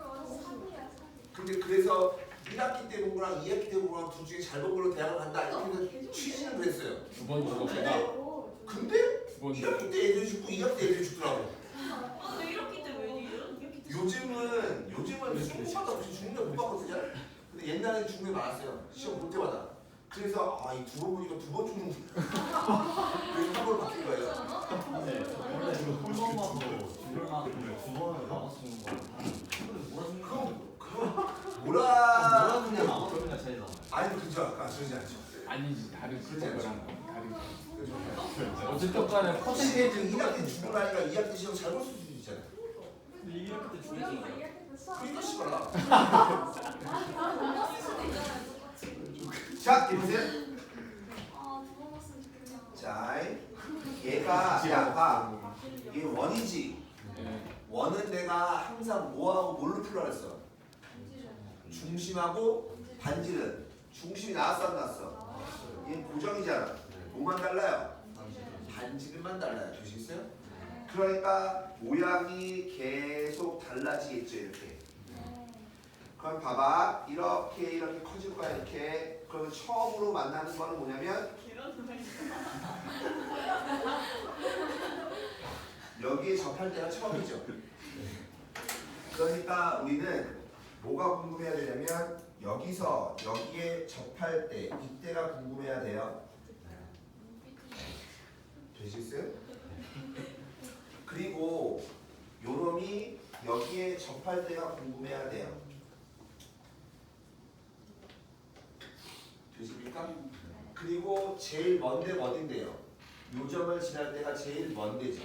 근데 그래서 1학기 때 본 거랑 2학기 때 본 거랑 둘 중에 잘 본 걸로 대학을 간다 이렇게 해서 취지는 그랬어요. 두번 죽었구나. 근데 두번 1학기 때 애들이 죽고 2학기 때 애들이 죽더라고. 근데 이렇게 때문에 이렇게 요즘은 수능마다 없이 죽는 걸 못 봤거든요. 근데 옛날에는 죽는 게 많았어요. 시험 볼 때마다. 그래서 이 두 번 보니까 두 번 죽는 그래서 한 번 바뀐 거예요. 원래 홀만 봐도 두 번을 나왔으는 거. 뭐라 그냥 그러면 차이 나와요. 아니 그죠? 그러지 않죠. 아니지 다른 그러지 수법을 않죠. 한 거. 다른 거. 그죠? 어쨌든 간에 퍼센테이지 1학기 죽고 나니까 2학기 시험 잘 볼 수도 있잖아요. 근데 이게 그때 죽였잖아요. 그러니까 씨발라. 아, 자, 이보세요. 두번 봤으면 좋겠다. 자, 얘가 봐. 이게 원이지. 네. 원은 내가 항상 뭐하고 뭘로 풀라 그랬어? 중심하고 반지름. 중심이 나왔어 안 나왔어? 얘는 고정이잖아. 뭐만 달라요? 반지름만 달라요. 되시겠어요? 그러니까 모양이 계속 달라지겠죠 이렇게. 그럼 봐봐 이렇게 커질 거야 이렇게. 그러면 처음으로 만나는 거는 뭐냐면 여기에 접할 때가 처음이죠. 그러니까 우리는 뭐가 궁금해야 되냐면 여기서 여기에 접할 때 이때가 궁금해야 돼요. 되시겠어요? 그리고 요놈이 여기에 접할 때가 궁금해야 돼요. 되십니까? 그리고 제일 먼 데가 어딘데요? 요점을 지날 때가 제일 먼 데죠.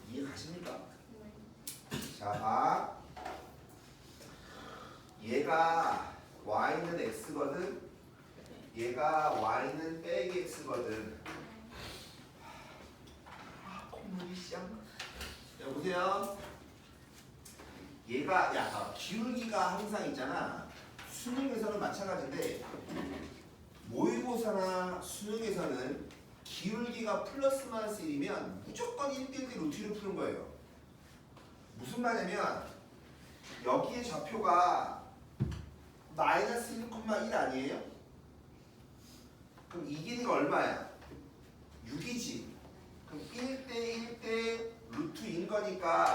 이해 가십니까? 자, 봐. 얘가 y는 x거든. 얘가 y는 빼기 x거든. 콧물이 쌍. 여보세요? 얘가 기울기가 항상 있잖아. 수능에서는 마찬가지인데 모의고사나 수능에서는 기울기가 플러스 마이너스 1이면 무조건 1대1대 루트를 푸는 거예요. 무슨 말이냐면 여기에 좌표가 마이너스 1,1 아니에요? 그럼 이 길이가 얼마야? 6이지. 그럼 1대1대 루트인 거니까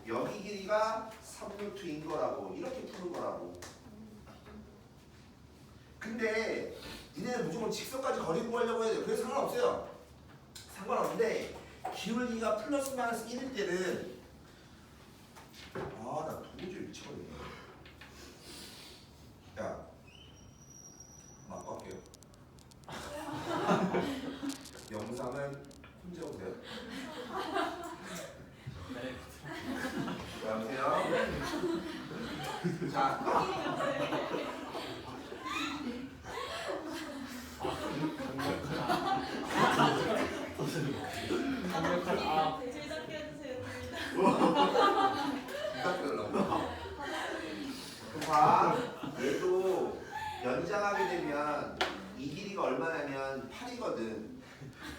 여기 길이가 3루트인 거라고 이렇게 푸는 거라고. 근데 니네는 무조건 직선까지 거리 구하려고 해야 돼요. 그래서 상관없어요. 상관없는데 기울기가 플러스 마이너스 1일 때는 나 도저히 미쳐버리네. 야, 맞고 할게요. 영상은 혼자 오세요. 네. 여보세요? 자, 강력한 제작해 해주세요. 부탁드리려고. 봐, 얘도 연장하게 되면 이 길이가 얼마냐면 8이거든.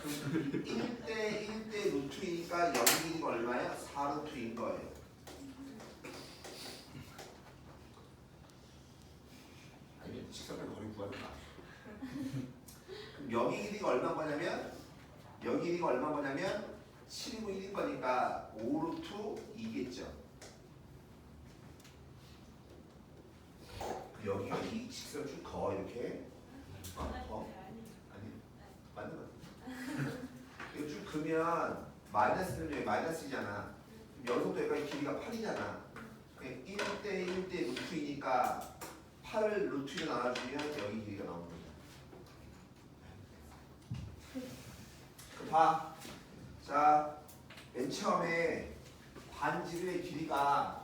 그럼 1대 루트이니까 여기 길이가 얼마야? 4루트인 거예요. 아니, 직선을 거리 구하니까. 그럼 여기 길이가 얼마인 거냐면 여기 길이가 얼마인 거냐면 7이고 1인 거니까 5루트 2겠죠. 여기가 이 직선을 쭉 그어 이렇게. 아니 맞는 거 같아. 이거 쭉 그으면 마이너스는 여기 마이너스잖아. 여기서부터 여기까지 길이가 8이잖아. 1대 루트이니까 8을 루트로 나눠주면 여기 길이가 나오는 거야. 봐. 자, 맨 처음에 반지름의 길이가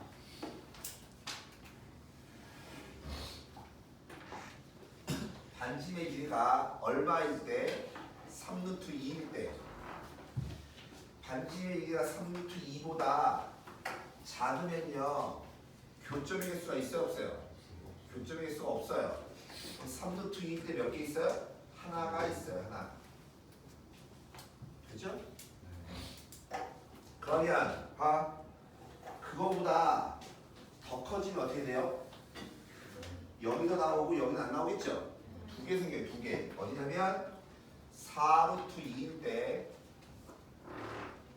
반지름의 길이가 얼마일 때? 3루트 2일 때. 반지름의 길이가 3루트 2보다 작으면요 교점의 개수가 있어요 없어요? 교점의 개수가 없어요. 3루트 2일 때 몇 개 있어요? 하나가 있어요. 하나. 그죠? 그러면 봐. 그거보다 더 커지면 어떻게 돼요? 여기도 나오고 여기는 안 나오겠죠? 두 개 생겨요. 두 개. 어디냐면 4루트 2일 때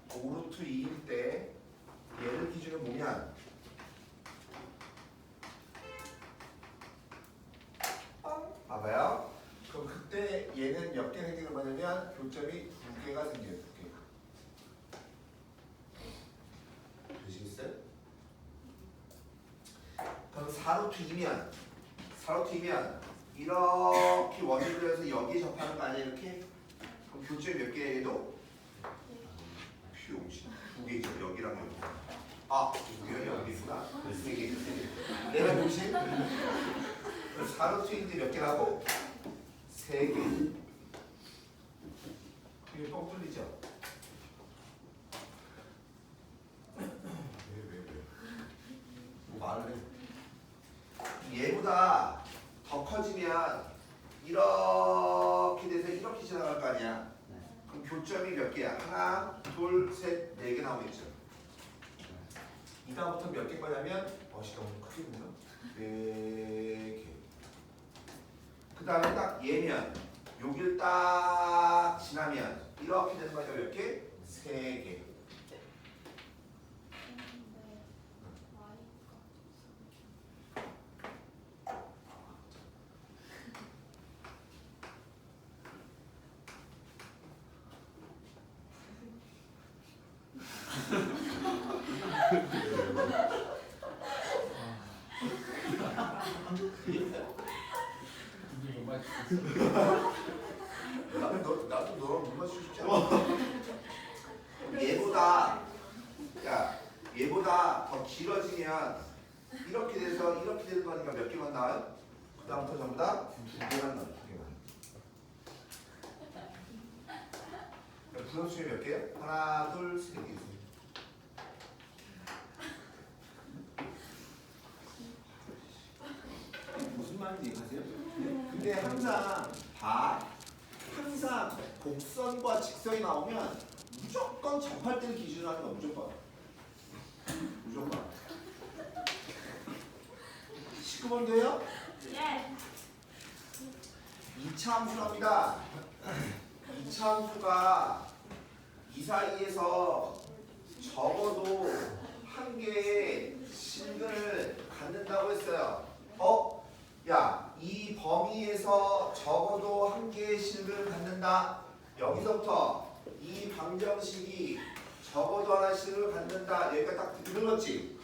5루트 2일 때 얘를 기준으로 보면 봐봐요. 그럼 그때 얘는 몇 개 생기는 거냐면 교점이 두 개가 생겨요. 두 개. 되시겠어요? 그럼 4루트 2면 이렇게 원을 그려서 여기에 접하는 거 아니야 이렇게? 그럼 교점이 몇 개도? 퓨용신 두 개죠. 여기랑 여기. 두 개가 여기구나. 세 개. 내가 교신? 4루트인데 몇 개라고? 3개. 이게 뻥 뚫리죠? 얘보다 더 커지면 이렇게 돼서 이렇게 지나갈 거 아니야. 그럼 교점이 몇 개야? 하나, 둘, 셋, 네 개 나오겠죠. 이 다음부터 몇 개 거냐면 멋이 너무 크겠네요. 네 개. 그 다음에 딱 얘면 여길 딱 지나면 이렇게 되는 거죠. 몇 개? 세 개. 이게 못 맞추겠어. 나도 너랑 못 맞추고 싶지 않아. 얘보다 더 길어지면 이렇게 돼서 이렇게 되는 거니까 몇 개만 나와요? 그 다음부터 전부 다 두 개만 나와요. 두 개만. 그럼 부등식이 몇 개요? 하나, 둘, 세 개 있습니다. 무슨 말인지 이해가세요? 근데 항상 항상 곡선과 직선이 나오면 무조건 접할 때를 기준으로 하는 거 무조건. 시끄러운 돼요? 예. 2차 함수랍니다. 2차 함수가 이 사이에서 적어도 한 개의 실근을 갖는다고 했어요. 야, 이 범위에서 적어도 한 개의 실근을 갖는다. 여기서부터 이 방정식이 적어도 하나의 실근을 갖는다. 여기까지 딱 들었지?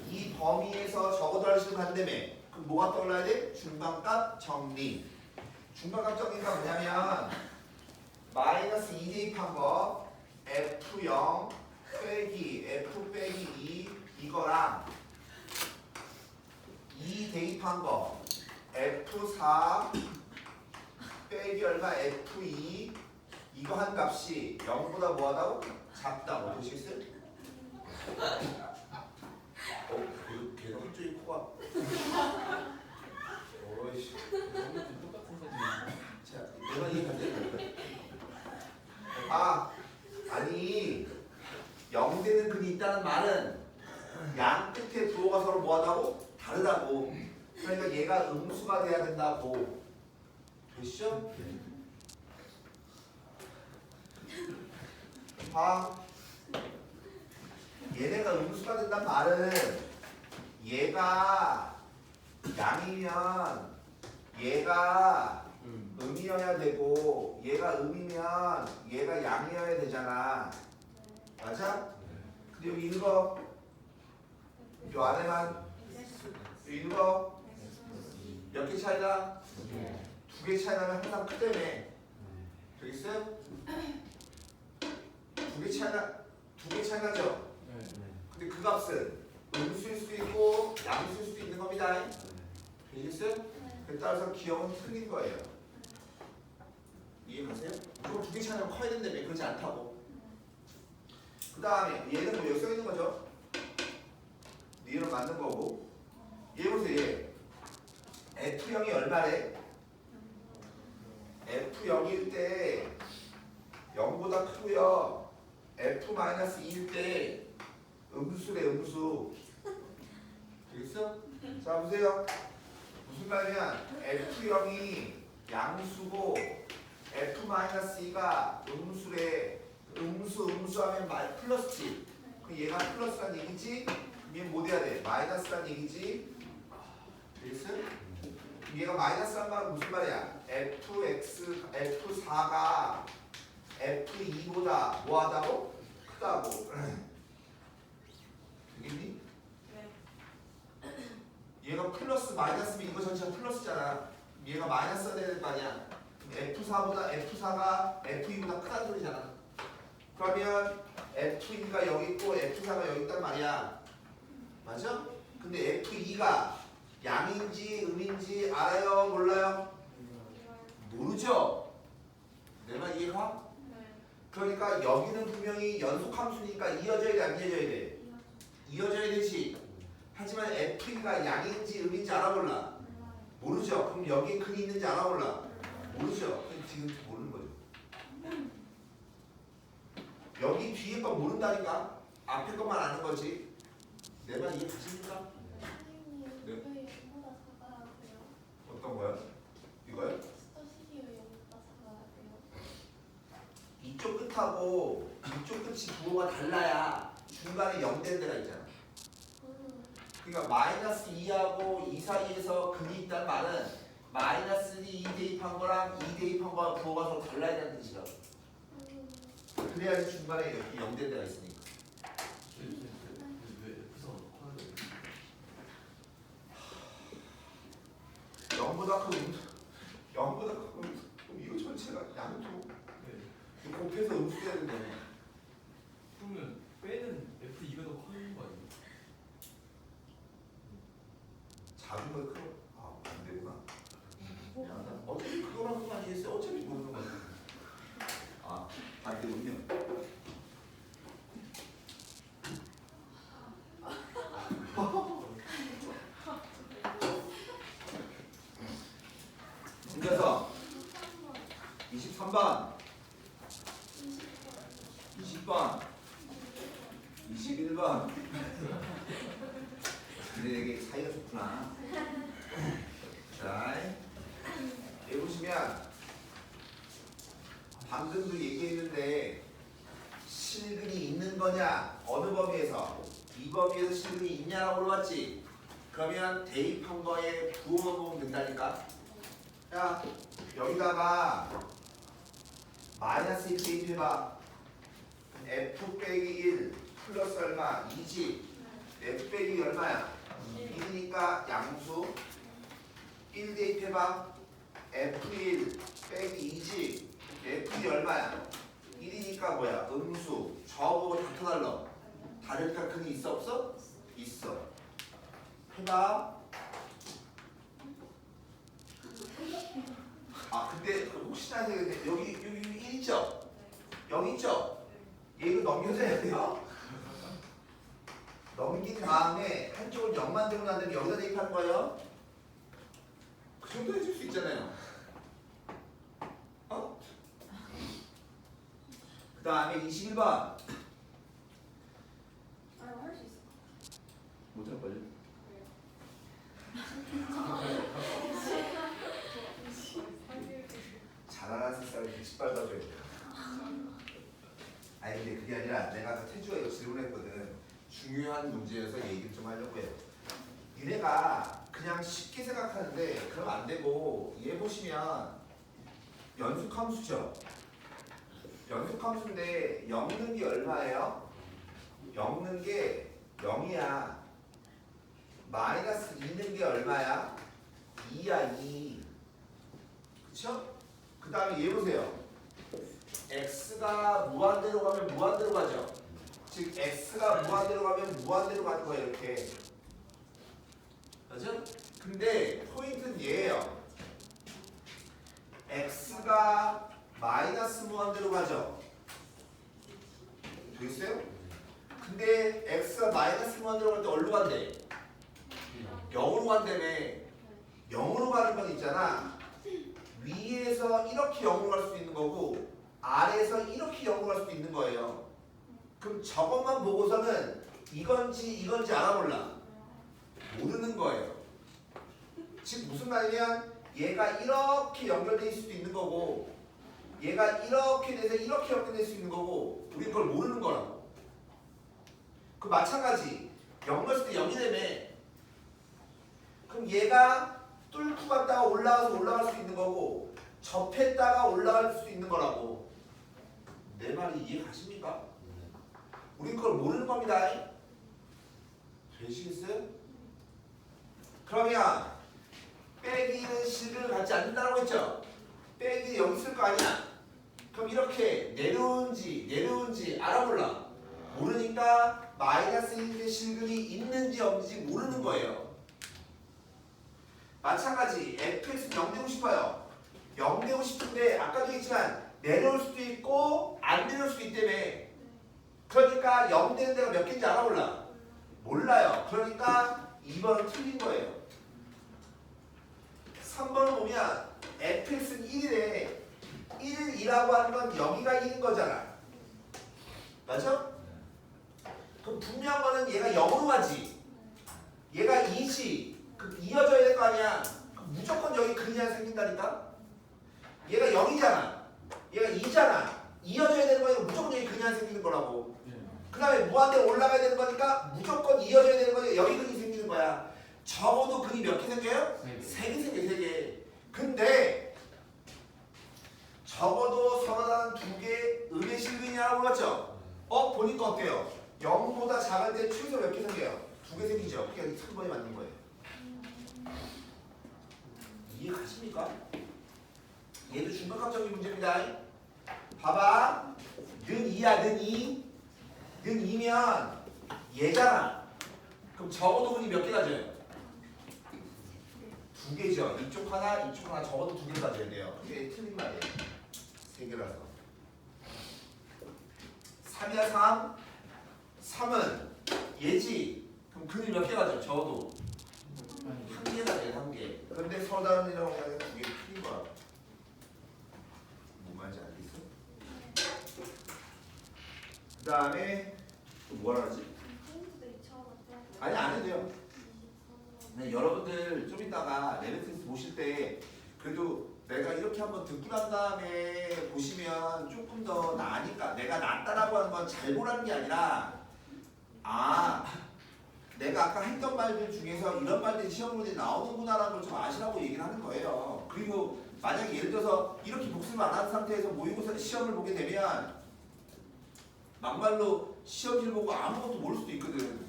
이 범위에서 적어도 하나의 실근을 갖는다며. 그럼 뭐가 떠올라야 돼? 중간값 정리. 중간값 정리가 뭐냐면 마이너스 2 대입한 거 F0 빼기 F 빼기 2 이거랑 2 대입한 거 F4 빼기 얼마 F2 이거 한 값이 0보다 뭐하다고? 작다고. 보시겠어요? 걔가 한쪽이 코가 어이씨. 똑같은 사진이. 자, 내가 이해가지? 아니 0되는 근이 있다는 말은 양 끝에 부호가 서로 뭐하다고? 다르다고. 그러니까 얘가 음수가 돼야 된다고. 됐죠? 얘네가 음수가 된다는 말은 얘가 양이면 얘가 음이어야 되고 얘가 음이면 얘가 양이어야 되잖아. 맞아? 근데 여기 읽어. 요 안에만 읽어. 몇 개 차이나? 두 개 차이 나면 항상 크다며. 되겠어요? 두 개 차이 나죠? 근데 그 값은 음수일 수도 있고 양수일 수도 있는 겁니다. 되겠어요? 그에 따라서 기억은 틀린 거예요. 이해가세요? 그럼 두 개 차이 나면 커야 된다며. 그렇지 않다고. 그 다음에 얘는 뭐 여기 써있는 거죠? 니은 맞는 거고. 얘 보세요. 얘 F0이 얼마래? F0일 때 0보다 크고요. F-2일 때 음수래. 음수. 되겠어? 자 보세요. 무슨 말이냐? F0이 양수고 F-2가 음수래. 음수하면 말 플러스지. 그럼 얘가 플러스란 얘기지? 그럼 얘는 뭐 돼야 돼? 마이너스란 얘기지? 되겠어요? 그럼 얘가 마이너스란 말은 무슨 말이야? F4가 F2보다 뭐하다고? 크다고. 되겠니? 얘가 플러스 마이너스면 이거 전체가 플러스잖아. 얘가 마이너스가 돼야 될 거 아니야. F4가 F2보다 크다는 소리잖아. 그러면 F2가 여기 있고 F4가 여기 있단 말이야. 맞아? 근데 F2가 양인지 음인지 알아요? 몰라요? 모르죠? 내가 이해가? 그러니까 여기는 분명히 연속함수니까 이어져야 돼, 안 이어져야 돼? 이어져야 되지. 하지만 F가 양인지 음인지 알아볼라? 그죠? 그럼 여기에 근이 있는지 알아 몰라? 모르죠. 그럼 지금 모르는 거죠. 여기 뒤에 거 모른다니까? 앞에 것만 아는 거지. 내 말 이해 가십니까? 선생님, 네. 왜 0보다 작아야 돼요? 어떤 거요? 이거요? 스터 시리에 0보다 작아야 돼요? 이쪽 끝하고 이쪽 끝이 부호가 달라야 중간에 0 되는 데가 있잖아. 그러니까 마이너스 2하고 2 사이에서 근이 있다는 말은 마이너스 2 대입한 거랑 2 대입한 거랑 부호가 서로 달라야 되는 뜻이라고. 그래야지 중간에 이렇게 0 되는 데가 있으니까. 왜 F선 화를 0보다 크면 0보다 크면 이거 전체가 양수. 네. 곱해서 음수해야 된다며. 그러면 빼는 F2가 더 커진 거 아니에요? 작은 걸 크면 안 되구나. 미안하다. 어차피 그거랑 그거 아니겠어요? 어차피 모르는 거야. 안 되군요. 문제서 23번, 20번, 21번. 근데 이게 사이가 좋구나. 자, 여기 보시면 방금도 얘기했는데 실근이 있는 거냐? 어느 범위에서? 이 범위에서 실근이 있냐라고 물어봤지? 그러면 대입한 거에 부호만 보면 된다니까? 야, 여기다가 마이너스 1 대입해봐. f 빼기 1 플러스 얼마? 2지. f 빼기 얼마야? 1이니까 양수. 1 대입해봐. f1 빼기 2지. f2 얼마야? 1이니까 뭐야? 음수. 저하고 다 터달러. 다를까 근이 있어 없어? 있어. 해봐. 근데 혹시나 여기 1 있죠? 0 있죠? 얘 이거 넘겨줘야 돼요. 넘긴 다음에 한쪽을 0만 들고 난 다음에 여기다 대입하는 거예요. 그 정도 해줄 수 있잖아요. 그 다음에 21번. 할 수 있어. 못할걸요? 잘하는 사람이 빛이 밟아줘야 돼. 아니 근데 그게 아니라 내가 아까 태주가 이거 질문했거든. 중요한 문제여서 얘기를 좀 하려고 해요. 니네가 그냥 쉽게 생각하는데 그러면 안 되고 얘 보시면 연속함수죠. 연속함수인데 엮는 게 얼마예요? 엮는 게 0이야. 마이너스 2는 게 얼마야? 2야 2. 그쵸? 그 다음에 얘 보세요. x가 무한대로 가면 무한대로 가죠. 즉 x가 무한대로 가면 무한대로 가는 거예요. 이렇게. 맞죠? 근데 포인트는 얘예요. x가 마이너스 무한대로 가죠. 되겠어요? 근데 x가 마이너스 무한대로 갈 때 어디로 간대? 0으로 간다며. 0으로 가는 건 있잖아. 위에서 이렇게 0으로 갈 수도 있는 거고 아래에서 이렇게 0으로 갈 수도 있는 거예요. 그럼 저것만 보고서는 이건지 알아볼라. 모르는 거예요. 즉 무슨 말이냐면 얘가 이렇게 연결될 수도 있는 거고 얘가 이렇게 돼서 이렇게 연결될 수 있는 거고 우린 그걸 모르는 거라고. 그 마찬가지 0 넣었을 때 0이 되네. 그럼 얘가 뚫고 갔다가 올라가서 올라갈 수 있는 거고 접했다가 올라갈 수 있는 거라고. 내 말이 이해 가십니까? 우린 그걸 모르는 겁니다. 되시겠어요? 그러면 빼기는 실근을 갖지 않는다고 했죠? 빼기 여기 있을 거 아니야? 그럼 이렇게 내려온지 알아볼라. 모르니까 마이너스 1의 실근이 있는지 없는지 모르는 거예요. 마찬가지 fx는 0 되고 싶어요. 0 되고 싶은데 아까도 얘기했지만 내려올 수도 있고 안 내려올 수도 있다며. 그러니까 0 되는 데가 몇 개인지 알아볼라. 몰라요. 그러니까 2번은 틀린 거예요. 3번 보면 fx는 1이래. 1이라고 하는 건 여기가 1인 거잖아. 맞아? 그럼 분명한 거는 얘가 0으로 가지. 얘가 2지. 그럼 이어져야 될 거 아니야. 그럼 무조건 여기 그냥 생긴다니까. 얘가 0이잖아. 얘가 2잖아. 이어져야 되는 거니까 무조건 여기 그냥 생기는 거라고. 그 다음에 무한대로 올라가야 되는 거니까 무조건 이어져야 되는 거니까 여기 근이 생기는 거야. 적어도 근이 몇 개 생겨요? 3개 생겨요. 3개. 근데 적어도 서로 다른 2개 음의 실근이라고 그랬죠? 보니까 어때요? 0보다 작을 때 최소 몇 개 생겨요? 2개 생기죠? 그게 3번이 맞는 거예요. 이해 가십니까? 얘도 중간값정의 문제입니다. 봐봐. 는 2야, 는 2. 는 2면 얘잖아. 그럼 적어도 근이 몇 개 가져요? 2개죠. 이쪽 하나, 이쪽 하나 적어도 2개 가져야 돼요. 그게 틀린 말이에요. 3개라서. 3이야 3. 3은 얘지. 그럼 근이 몇 개 가져요? 적어도 1개 가져요. 1개. 그런데 서로 다른 이라고 하면 2개 틀린 거야. 뭔 말인지 알겠어? 그 다음에 또 뭐라 그러지? 아니 안 해도 돼요. 네, 여러분들 좀 이따가 레벨 보실 때 그래도 내가 이렇게 한번 듣고 난 다음에 보시면 조금 더 나으니까 내가 낫다라고 하는 건 잘 보라는 게 아니라 내가 아까 했던 말들 중에서 이런 말들이 시험 문제에 나오는구나라는 걸 좀 아시라고 얘기를 하는 거예요. 그리고 만약에 예를 들어서 이렇게 복습을 안 한 상태에서 모의고사 시험을 보게 되면 막말로 시험지를 보고 아무것도 모를 수도 있거든.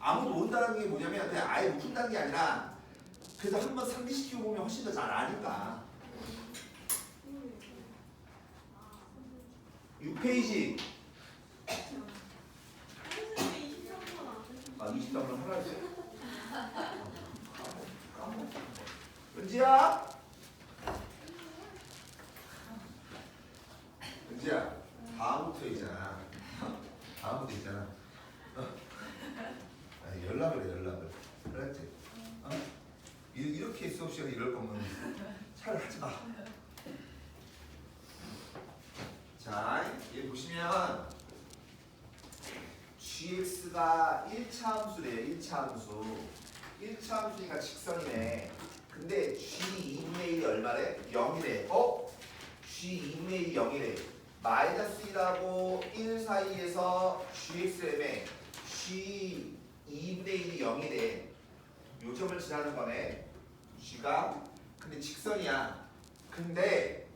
아무것도 모른다는 게 뭐냐면 그냥 아예 못 푼다는 게 아니라 그래도 한번 상기시키고 보면 훨씬 더 잘 아니까. 6페이지. 23번 하라 했어. 은지야? 은지야, 다음부터 있잖아. 다음부터 있잖아. 아니, 연락을 해, 연락을. 그랬지? 이렇게 수업 시간에 이럴 거면 차라리 하지 마. 자, 얘 보시면 gx가 1차 함수래요. 1차 함수. 1차 함수니까 직선이네. 근데 g2분의 1이 얼마래? 0이래. g2분의 1이 0이래. 마이너스 1하고 1 사이에서 gxm에 g2분의 1이 0이래. 요 점을 지나는 거네. g가. 근데 직선이야. 근데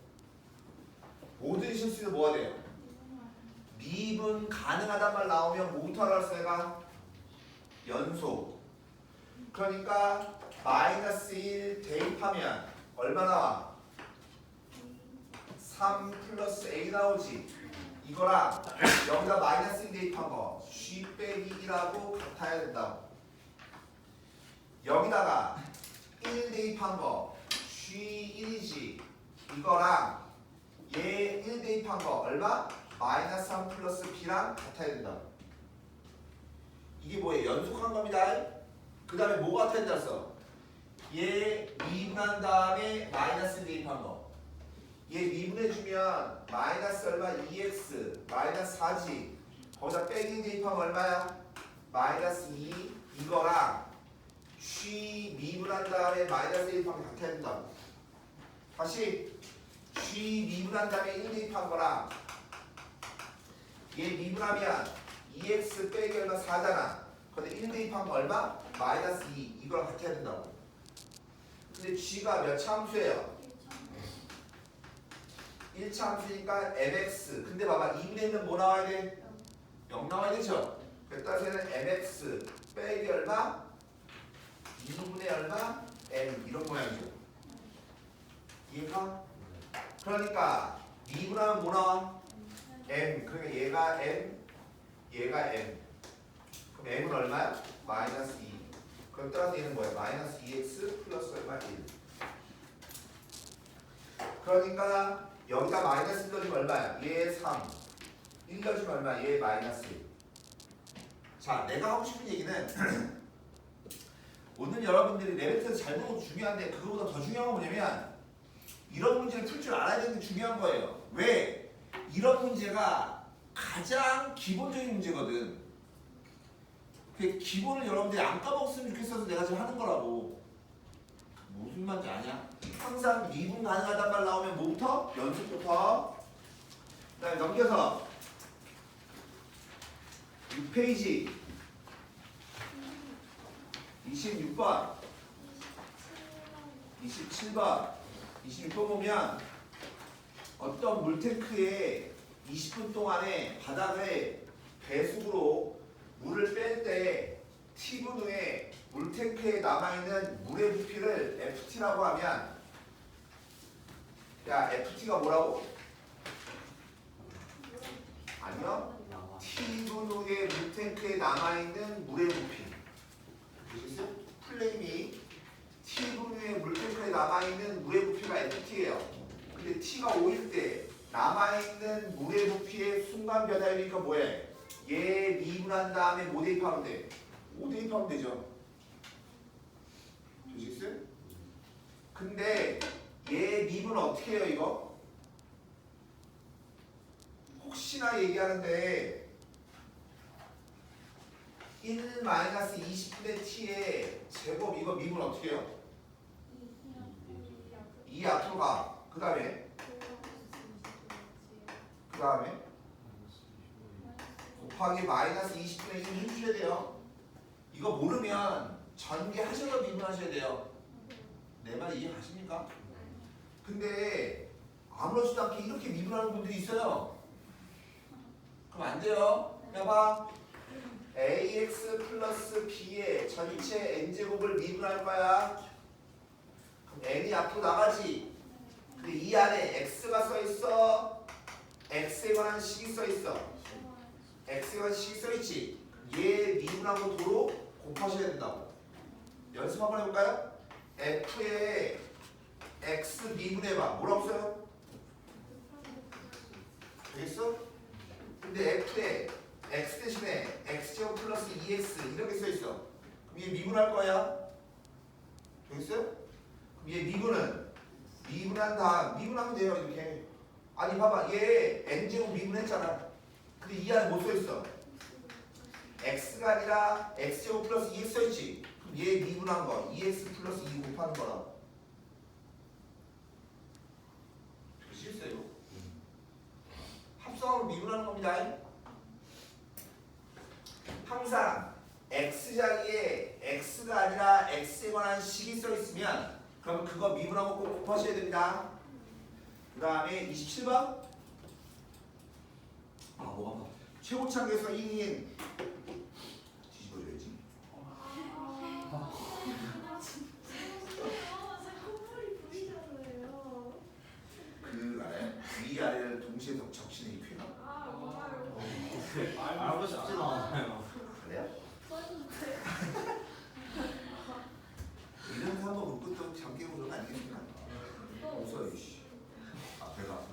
모든 실수는 뭐가 돼요? 미분 가능하단 말 나오면 뭐부터 알았어 내가? 연속. 그러니까 마이너스 1 대입하면 얼마 나와? 3 플러스 a 나오지. 이거랑 여기다 마이너스 1 대입한 거 g 빼기 1하고 같아야 된다고. 여기다가 1 대입한 거 g1이지. 이거랑 얘 1 대입한 거 얼마? 마이너스 3 플러스 b랑 같아야 된다. 이게 뭐예요? 연속한 겁니다. 그 다음에 뭐가 같아야 된다 했어? 얘 미분한 다음에 마이너스 대입한 거. 얘 미분해주면 마이너스 얼마? 2x 마이너스 4지. 거기다 빼기 대입하면 얼마야? 마이너스 2. 이거랑 g 미분한 다음에 마이너스 대입하면 같아야 된다고. 다시 g 미분한 다음에 1 대입한 거랑 얘 미분하면 2x 빼기 얼마? 4잖아. 근데 1 대입한 거 얼마? 마이너스 2. 이거랑 같아야 된다고. 근데 g가 몇 차 함수예요? 1차 함수니까 mx. 근데 봐봐 2분의 1은 뭐 나와야 돼? 0 나와야 되죠? 그래서 따라서는 mx 빼기 얼마? 2분의 얼마? m. 이런 모양이죠. 이해가? 그러니까 미분하면 뭐 나와? m. 그러니까 얘가 m, 얘가 m. 그럼 m은 얼마야? 마이너스 2. 그럼 따라서 얘는 뭐야? 마이너스 2x 플러스 얼마? 1. 그러니까 여기다 마이너스 1 넣어주면 얼마야? 얘 3. 1 넣어주면 얼마야? 얘 마이너스 1. 자, 내가 하고 싶은 얘기는 오늘 여러분들이 레벨트에서 잘 보는 것도 중요한데 그거보다 더 중요한 건 뭐냐면 이런 문제를 풀 줄 알아야 되는 게 중요한 거예요. 왜? 이런 문제가 가장 기본적인 문제거든. 그 기본을 여러분들이 안 까먹었으면 좋겠어서 내가 지금 하는 거라고. 무슨 말인지 아냐? 항상 미분 가능하단 말 나오면 뭐부터? 연습부터. 그 다음에 넘겨서 6페이지 26번 27번 26번 보면 어떤 물탱크에 20분 동안에 바닥에 배수구로 물을 뺄 때 T분 후에 물탱크에 남아있는 물의 부피를 FT라고 하면 야 FT가 뭐라고? 아니요. T분 후에 물탱크에 남아있는 물의 부피. 그래서 플레임이 T분 후에 물탱크에 남아있는 물의 부피가 FT예요. 근데 T가 5일 때 남아있는 물의 부피의 순간 변화율이니까 뭐해? 얘 미분한 다음에 뭐 대입하면 돼? 5 대입하면 되죠. 되시겠어요? 근데 얘 미분은 어떻게 해요 이거? 혹시나 얘기하는데 1-20분의 t의 제곱 이거 미분 어떻게 해요? 2 앞으로 가. 그 다음에 곱하기 마이너스 20분의 1 해주셔야 돼요. 이거 모르면 전개하셔서 미분하셔야 돼요. 내 말 이해 가십니까? 근데 아무렇지도 않게 이렇게 미분하는 분들이 있어요. 그럼 안 돼요. 해봐. ax 플러스 b의 전체 n제곱을 미분할 거야. 그럼 n이 앞으로 나가지. 근데 이 안에 x가 써있어. x에 관한 식이 써있어. x에 관한 식이 써있지. 얘 미분하고 도로 곱하셔야 된다고. 연습 한번 해볼까요? f에 x 미분해봐. 뭐라고 써요? 되겠어? 근데 f에 x 대신에 x제곱 플러스 2x 이렇게 써있어. 그럼 얘 미분할 거야. 되겠어요? 그럼 얘 미분한 다음 미분하면 돼요. 이렇게. 아니 봐봐. 얘 n제곱 미분했잖아. 근데 이 안에 뭐 써있어? x가 아니라 x제곱 플러스 2x 써있지. 그럼 얘 미분한 거 2x 플러스 2 곱하는 거라고. 되시겠어요? 합성으로 미분하는 겁니다. 항상 x자리에 x가 아니라 x에 관한 식이 써있으면 그러면 그거 미분하고 꼭 곱하셔야 됩니다. 그 다음에 27번. 뭐가 봐. 최고창에서 1인 뒤집어줘야지. 그 아래 위아래를 동시에 적시는 이 표현. 알고 싶지도 않아요. 그래요? 이런 거 한번 웃고 또 잠깨고 그런 거 아니겠습니까? 웃어요 씨. 아 배가 아파서.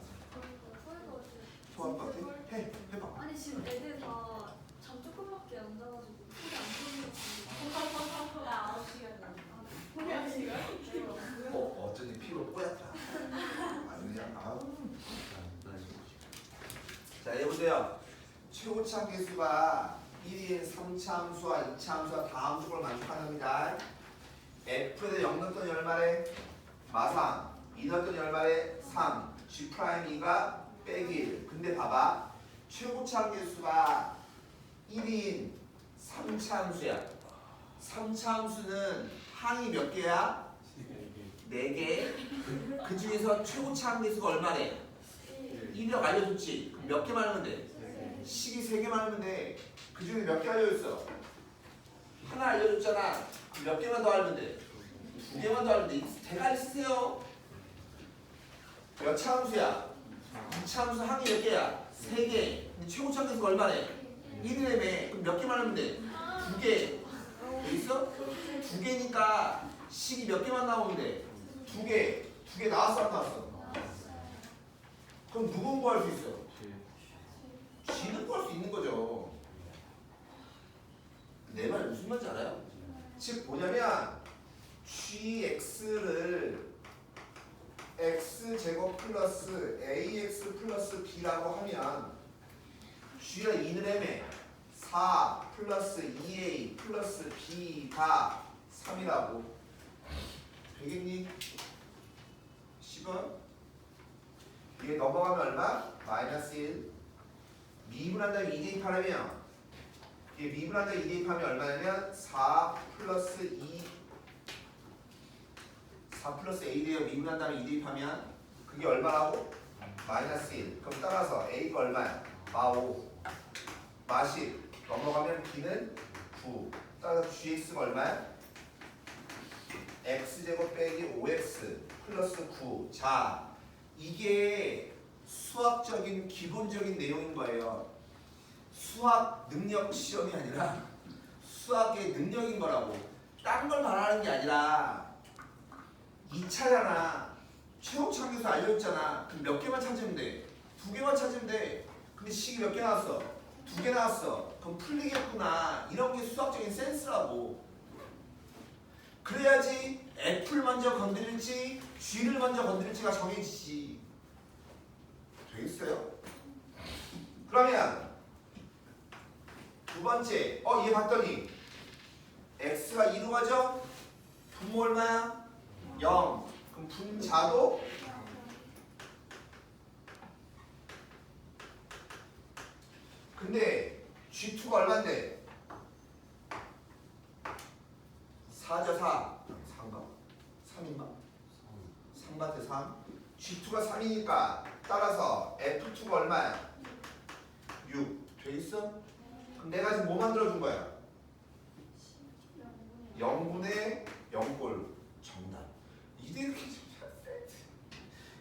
토할 것 같아? 해봐. 아니 지금 애들 다 잠 조금밖에 안 자가지고 소리 안 들리는 나 9시간 어쩐지 피로 꼬였다. 아주 그냥 자 여보세요. 최고차 개수가 1인 3차함수와 2차함수와 다함수를 만족하는 겁니다. F에 0 넣었더니 얼마래? 마상 2 넣었더니 얼마래? 3 G'2가 빼기 1. 근데 봐봐. 최고차 개수가 1인 3차함수야. 3차함수는 항이 몇 개야? 4개. 그 중에서 최고차 개수가 얼마래? 1이라고 알려줬지. 그럼 몇 개만 하면 돼? 식이 3개만 하면 돼. 그 중에 몇 개 알려줬어? 하나 알려줬잖아. 몇 개만 더 알면 돼? 2개만 더 알면 돼. 대가리 쓰세요. 몇 차함수야? 2차함수 항이 몇 개야? 3개. 근데 최고차 개수가 얼마래? 1이라며. 그럼 몇 개만 하면 돼? 2개. 돼 있어? 2개니까 식이 몇 개만 나오면 돼? 2개. 2개 나왔어 안 나왔어? 그럼 누구 구할 수 있어? G는 구할 수 있는 거죠. 내 말 무슨 말인지 알아요? 즉 뭐냐면 GX를 x제곱 플러스 ax 플러스 b라고 하면 g가 2는 애매 4 플러스 2a 플러스 b가 3이라고 되겠니? 10원 얘 넘어가면 얼마? 마이너스 1 미분한 다음에 2 대입하려면 얘 미분한 다음에 2 대입하면 얼마냐면 4 플러스 2 4 플러스 a 돼요. 미분한 다음에 2 대입하면 그게 얼마라고? 마이너스 1 그럼 따라서 a가 얼마야? 마5 마10 넘어가면 b는 9 따라서 gx가 얼마야? x제곱 빼기 5x 플러스 9 자 이게 수학적인 기본적인 내용인 거예요. 수학 능력 시험이 아니라 수학의 능력인 거라고. 딴 걸 말하는 게 아니라 2차잖아. 최홍창 교수 알려줬잖아. 그럼 몇 개만 찾으면 돼? 2개만 찾으면 돼. 근데 식이 몇 개 나왔어? 2개 나왔어. 그럼 풀리겠구나. 이런 게 수학적인 센스라고. 그래야지 F를 먼저 건드릴지 G를 먼저 건드릴지가 정해지지. 되겠어요? 그러면 두 번째 얘 봤더니 X가 2로 가죠? 분모 얼마야? 0 그럼 분자도 근데 G2가 얼만데? 4죠 4 3가? 3인가? 3같아 3 G2가 3이니까 따라서 F2가 얼마야? 6 돼있어? 그럼 내가 지금 뭐 만들어준 거야? 0분의 0꼴 정답 이대 이렇게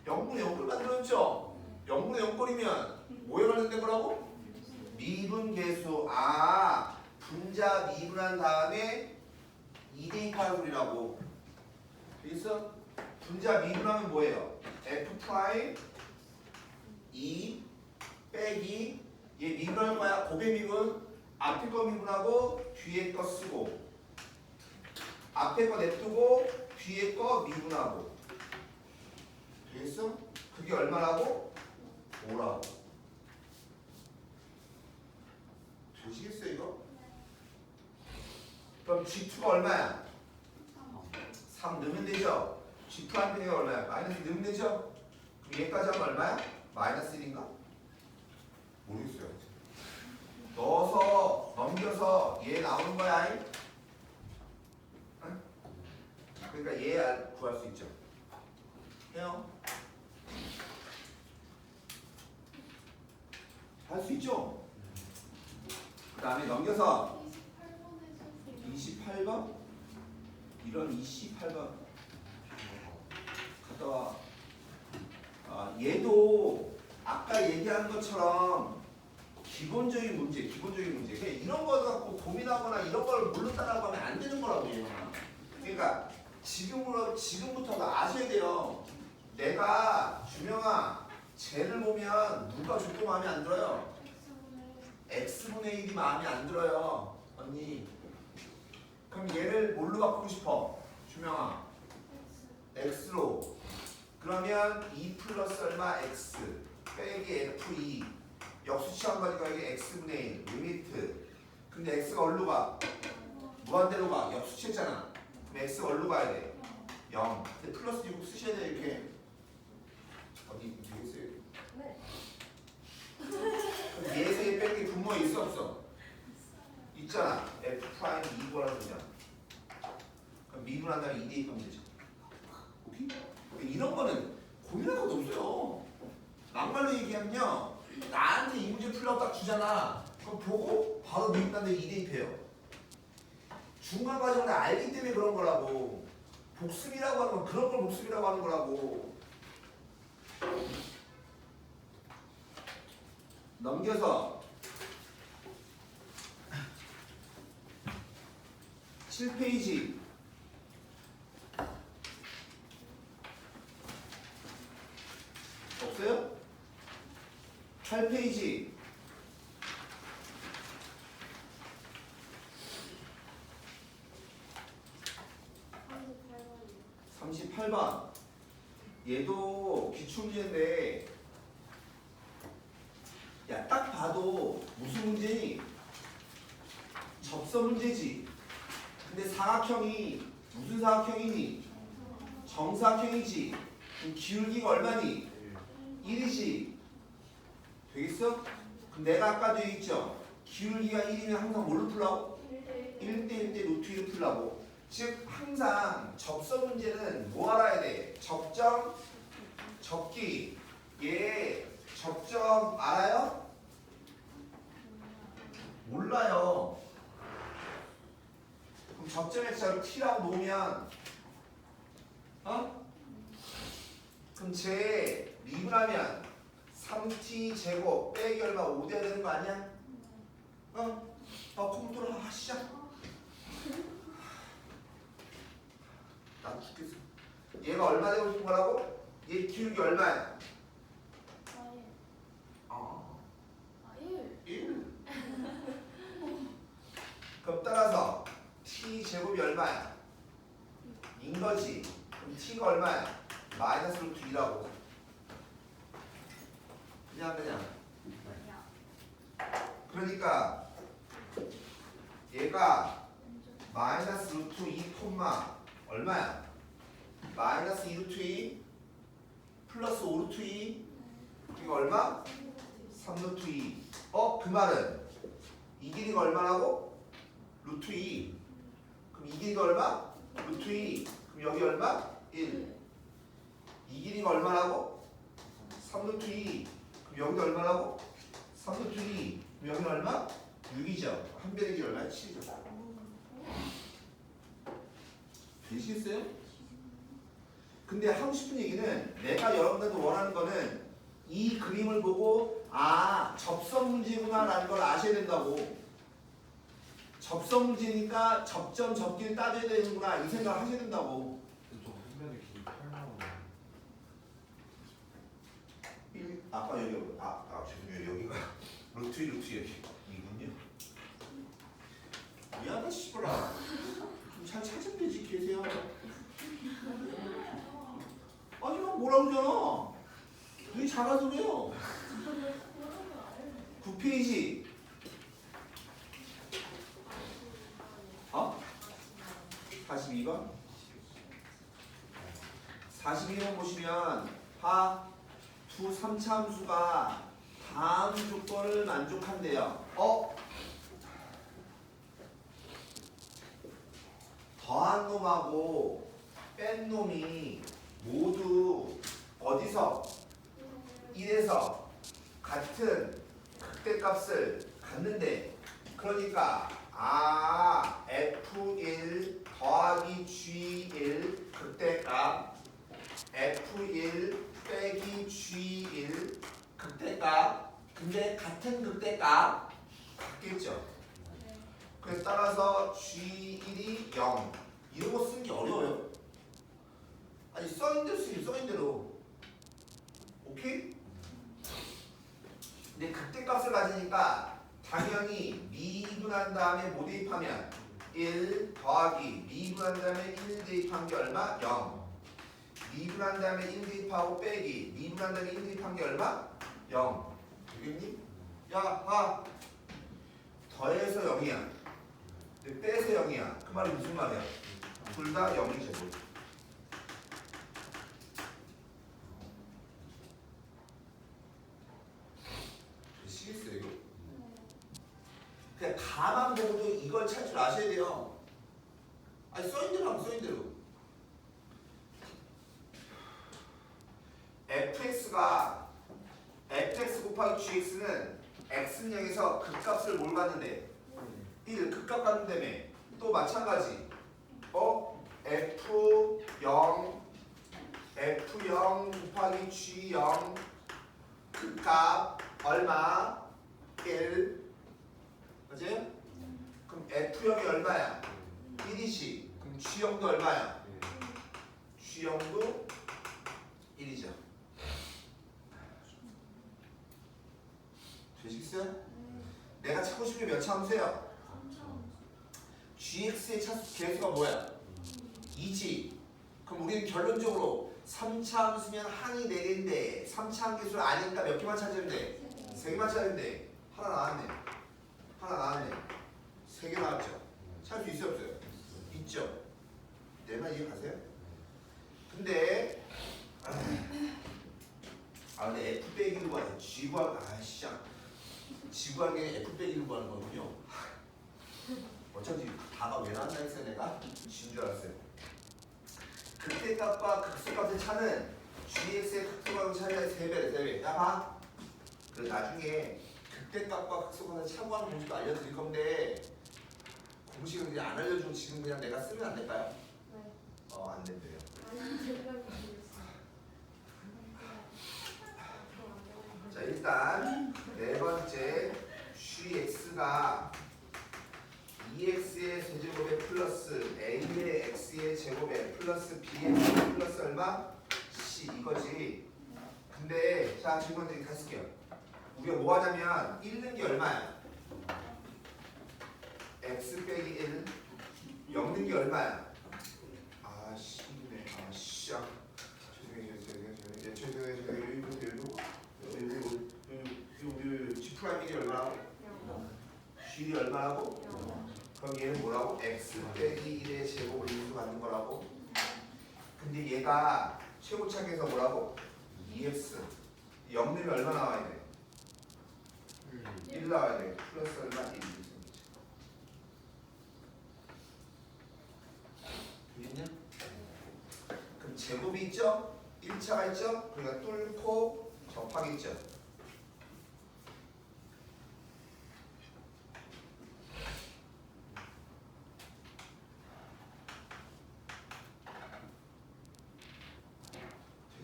0분의 0꼴 만들어줬죠? 0분의 0꼴이면 뭐에 관련된 거라고? 미분계수 분자 미분한 다음에 2대입하는 소리라고 그래서 분자 미분하면 뭐예요? F 프라임 2 빼기 얘 미분할 거야 곱의 미분 앞에 거 미분하고 뒤에 거 쓰고 앞에 거 냅두고 뒤에 거 미분하고 되겠어? 그게 얼마라고? 5라고 되시겠어요 이거? 그럼 G2가 얼마야? 3 넣으면 되죠? G2 한 펜이가 얼마야? 마이너스 넣으면 되죠? 그럼 얘까지 하면 얼마야? 마이너스 1인가? 모르겠어요 넣어서 넘겨서 얘 나오는 거야 응? 그러니까 얘 구할 수 있죠 해요? 할 수 있죠? 그 다음에 넘겨서 28번? 이런 28번 갔다 와 얘도 아까 얘기한 것처럼 기본적인 문제 그냥 이런 거 갖고 고민하거나 이런 걸 모른다라고 하면 안 되는 거라고 얘가 그러니까 지금부터가 아셔야 돼요 내가 준영아 쟤를 보면 누가 줘도 마음에 안 들어요 X분의 1이 마음에 안 들어요 언니 그럼 얘를 뭘로 바꾸고 싶어? 준영아 X로 그러면 2 플러스 얼마? X 빼기 F2 역수치 한 가지가 이게 X분의 1 리미트 근데 X가 어디로 가? 무한대로 가 역수치 했잖아 그럼 X가 어디로 가야 돼? 0 근데 플러스 6 쓰셔야 돼 이렇게 어디 되겠어요? 네. 그럼 얘에서 얘 빼는 게 분모에 있어 없어? 있잖아 F 프라임 2구하라는 소리야 그럼 미분한 다음에 2 대입하면 되죠 오케이? 이런 거는 고민할 것도 없어요 막말로 얘기하면요 나한테 이 문제 풀라고 딱 주잖아 그럼 보고 바로 미분한 다음에 2 대입해요 중간 과정을 알기 때문에 그런 거라고 복습이라고 하는 건 그런 걸 복습이라고 하는 거라고 넘겨서 7페이지 없어요? 8페이지 38번 얘도 기출문제인데 야 딱 봐도 무슨 문제니? 접선 문제지. 근데 사각형이 무슨 사각형이니? 정사각형이지. 그럼 기울기가 얼마니? 1이지. 되겠어? 그럼 내가 아까도 얘기했죠. 기울기가 1이면 항상 뭘로 풀라고? 1대1 대 루트 1을 풀라고. 즉 항상 접선 문제는 뭐 알아야 돼? 접점, 접기. 얘 접점 알아요? 몰라요. 그럼 접점의 x를 t라고 놓으면 그럼 쟤 미분하면 3t 제곱 빼기 얼마 5 돼야 되는 거 아니야? 컴퓨터로 하시자. 나 죽겠어. 얘가 얼마 되고 싶은 거라고? 얘 기울기 얼마야? 1. 그럼 따라서 t 제곱이 얼마야? 인 거지. 그럼 t가 얼마야? 마이너스 루트 2라고. 그냥. 그러니까 얘가 마이너스 루트 2 콤마 얼마야? 마이너스 2 루트 2 플러스 5 루트 2 이거 얼마? 3 루트 2. 그 말은 이 길이가 얼마라고? 루트 2. 그럼 이 길이가 얼마? 루트 2. 그럼 여기 얼마? 1. 이 길이가 얼마라고? 3 루트 2. 그럼 여기도 얼마라고? 3 루트 2. 그럼 여기는 얼마? 6이죠. 한 배의 길이 얼마야? 7이죠. 되시겠어요? 근데 하고 싶은 얘기는 내가 여러분들도 원하는 거는 이 그림을 보고 접선 문제구나 라는 걸 아셔야 된다고. 접선 문제니까 접점 접기를 따져야 되는구나 이 생각을 하셔야 된다고. 저 선배들 길이 8나오네. 아까 여기 죄송해요. 여기가 루트 1 루트 여기 이군요. 미안해 씨발아. 좀 잘 찾으면 되지 계세요. 아니 난 뭐라 그러잖아. 눈이 작아서 그래요. 9페이지. 42번? 42번 보시면 두 3차 함수가 다음 조건을 만족한대요. 더한 놈하고 뺀 놈이 모두 어디서? 1에서 같은 극대값을 갖는데, 그러니까 F1 더하기 G1 극대값 F1 빼기 G1 극대값. 근데 같은 극대값 같겠죠. 그래서 따라서 G1이 0. 이런 거 쓰는 게 어려워요. 아니 써있는 대로 쓰기 써있는 대로. 오케이? 근데 극대값을 가지니까 당연히 미분한 다음에 뭐 대입하면 1 더하기 미분한 다음에 1 대입한 게 얼마? 0. 미분한 다음에 1 대입하고 빼기 미분한 다음에 1 대입한 게 얼마? 0. 되겠니? 야, 더해서 0이야. 빼서 0이야. 그 말이 무슨 말이야? 둘 다 0이 제곱. 되시겠어요 이거? 그냥 가만 보고도 이걸 찾을 줄 아셔야 돼요. 아니 써있는 대로 하면 써있는 대로. fx 곱하기 gx는 x는 0에서 극값을 뭘 갖는데? 1 극값 갖는다며. 또 마찬가지. f0 곱하기 g0 극값 얼마? 1. 맞아요? 그럼 f0이 얼마야? 1이지. 그럼 g0도 얼마야? g0도 1이죠. 되시겠어요? 내가 찾고 싶은 게 몇 차 함수예요? gx의 차수 개수가 뭐야? 2지. 그럼 우리는 결론적으로 3차 함수면 항이 4개인데 3차 함수를 아니까 몇 개만 찾으면 돼? 3개만 찾으면 돼. 하나 나왔네. 하나 나왔네. 3개 나왔죠? 찾을 수 있어요 없어요? 있죠? 내 말 이해 가세요? 근데 근데 F 빼기로 구하는 G 구하는 G 구하는 게 F 빼기로 구하는 거군요. 어쩐지 다가 왜 나왔나 했어요 내가? G인 줄 알았어요. 극대값과 극소값의 차는 GX의 극소값의 차이의 3배래 3배. 야 봐. 그 나중에 극대값과 극소값의 차 구하는 공식도 알려드릴 건데 공식을 그냥 안 알려주고 지금 그냥 내가 쓰면 안 될까요? 네. 안 된대요. 아니 제가 모르겠어요. 자 일단 네 번째 GX가 2x의 세제곱에 플러스 a의 x의 제곱에 플러스 b의 제곱 플러스 얼마? c 이거지. 근데 자 지금 먼저 이렇게 할게요. 우리가 뭐 하자면 잃는 게 얼마야? x 빼기 1 영는 게 얼마야? C네. 죄송해요. G 프라임이 얼마라고? G이 얼마라고? 그럼 얘는 뭐라고? x 빼기 1의 제곱을 인수받는 거라고? 근데 얘가 최고차계에서 뭐라고? 2x 0 넣으면 얼마 나와야 돼? 1 나와야 돼. 플러스 얼마? 1 되겠냐? 그럼 제곱이 있죠? 1차가 있죠? 그러니까 뚫고 접하겠죠?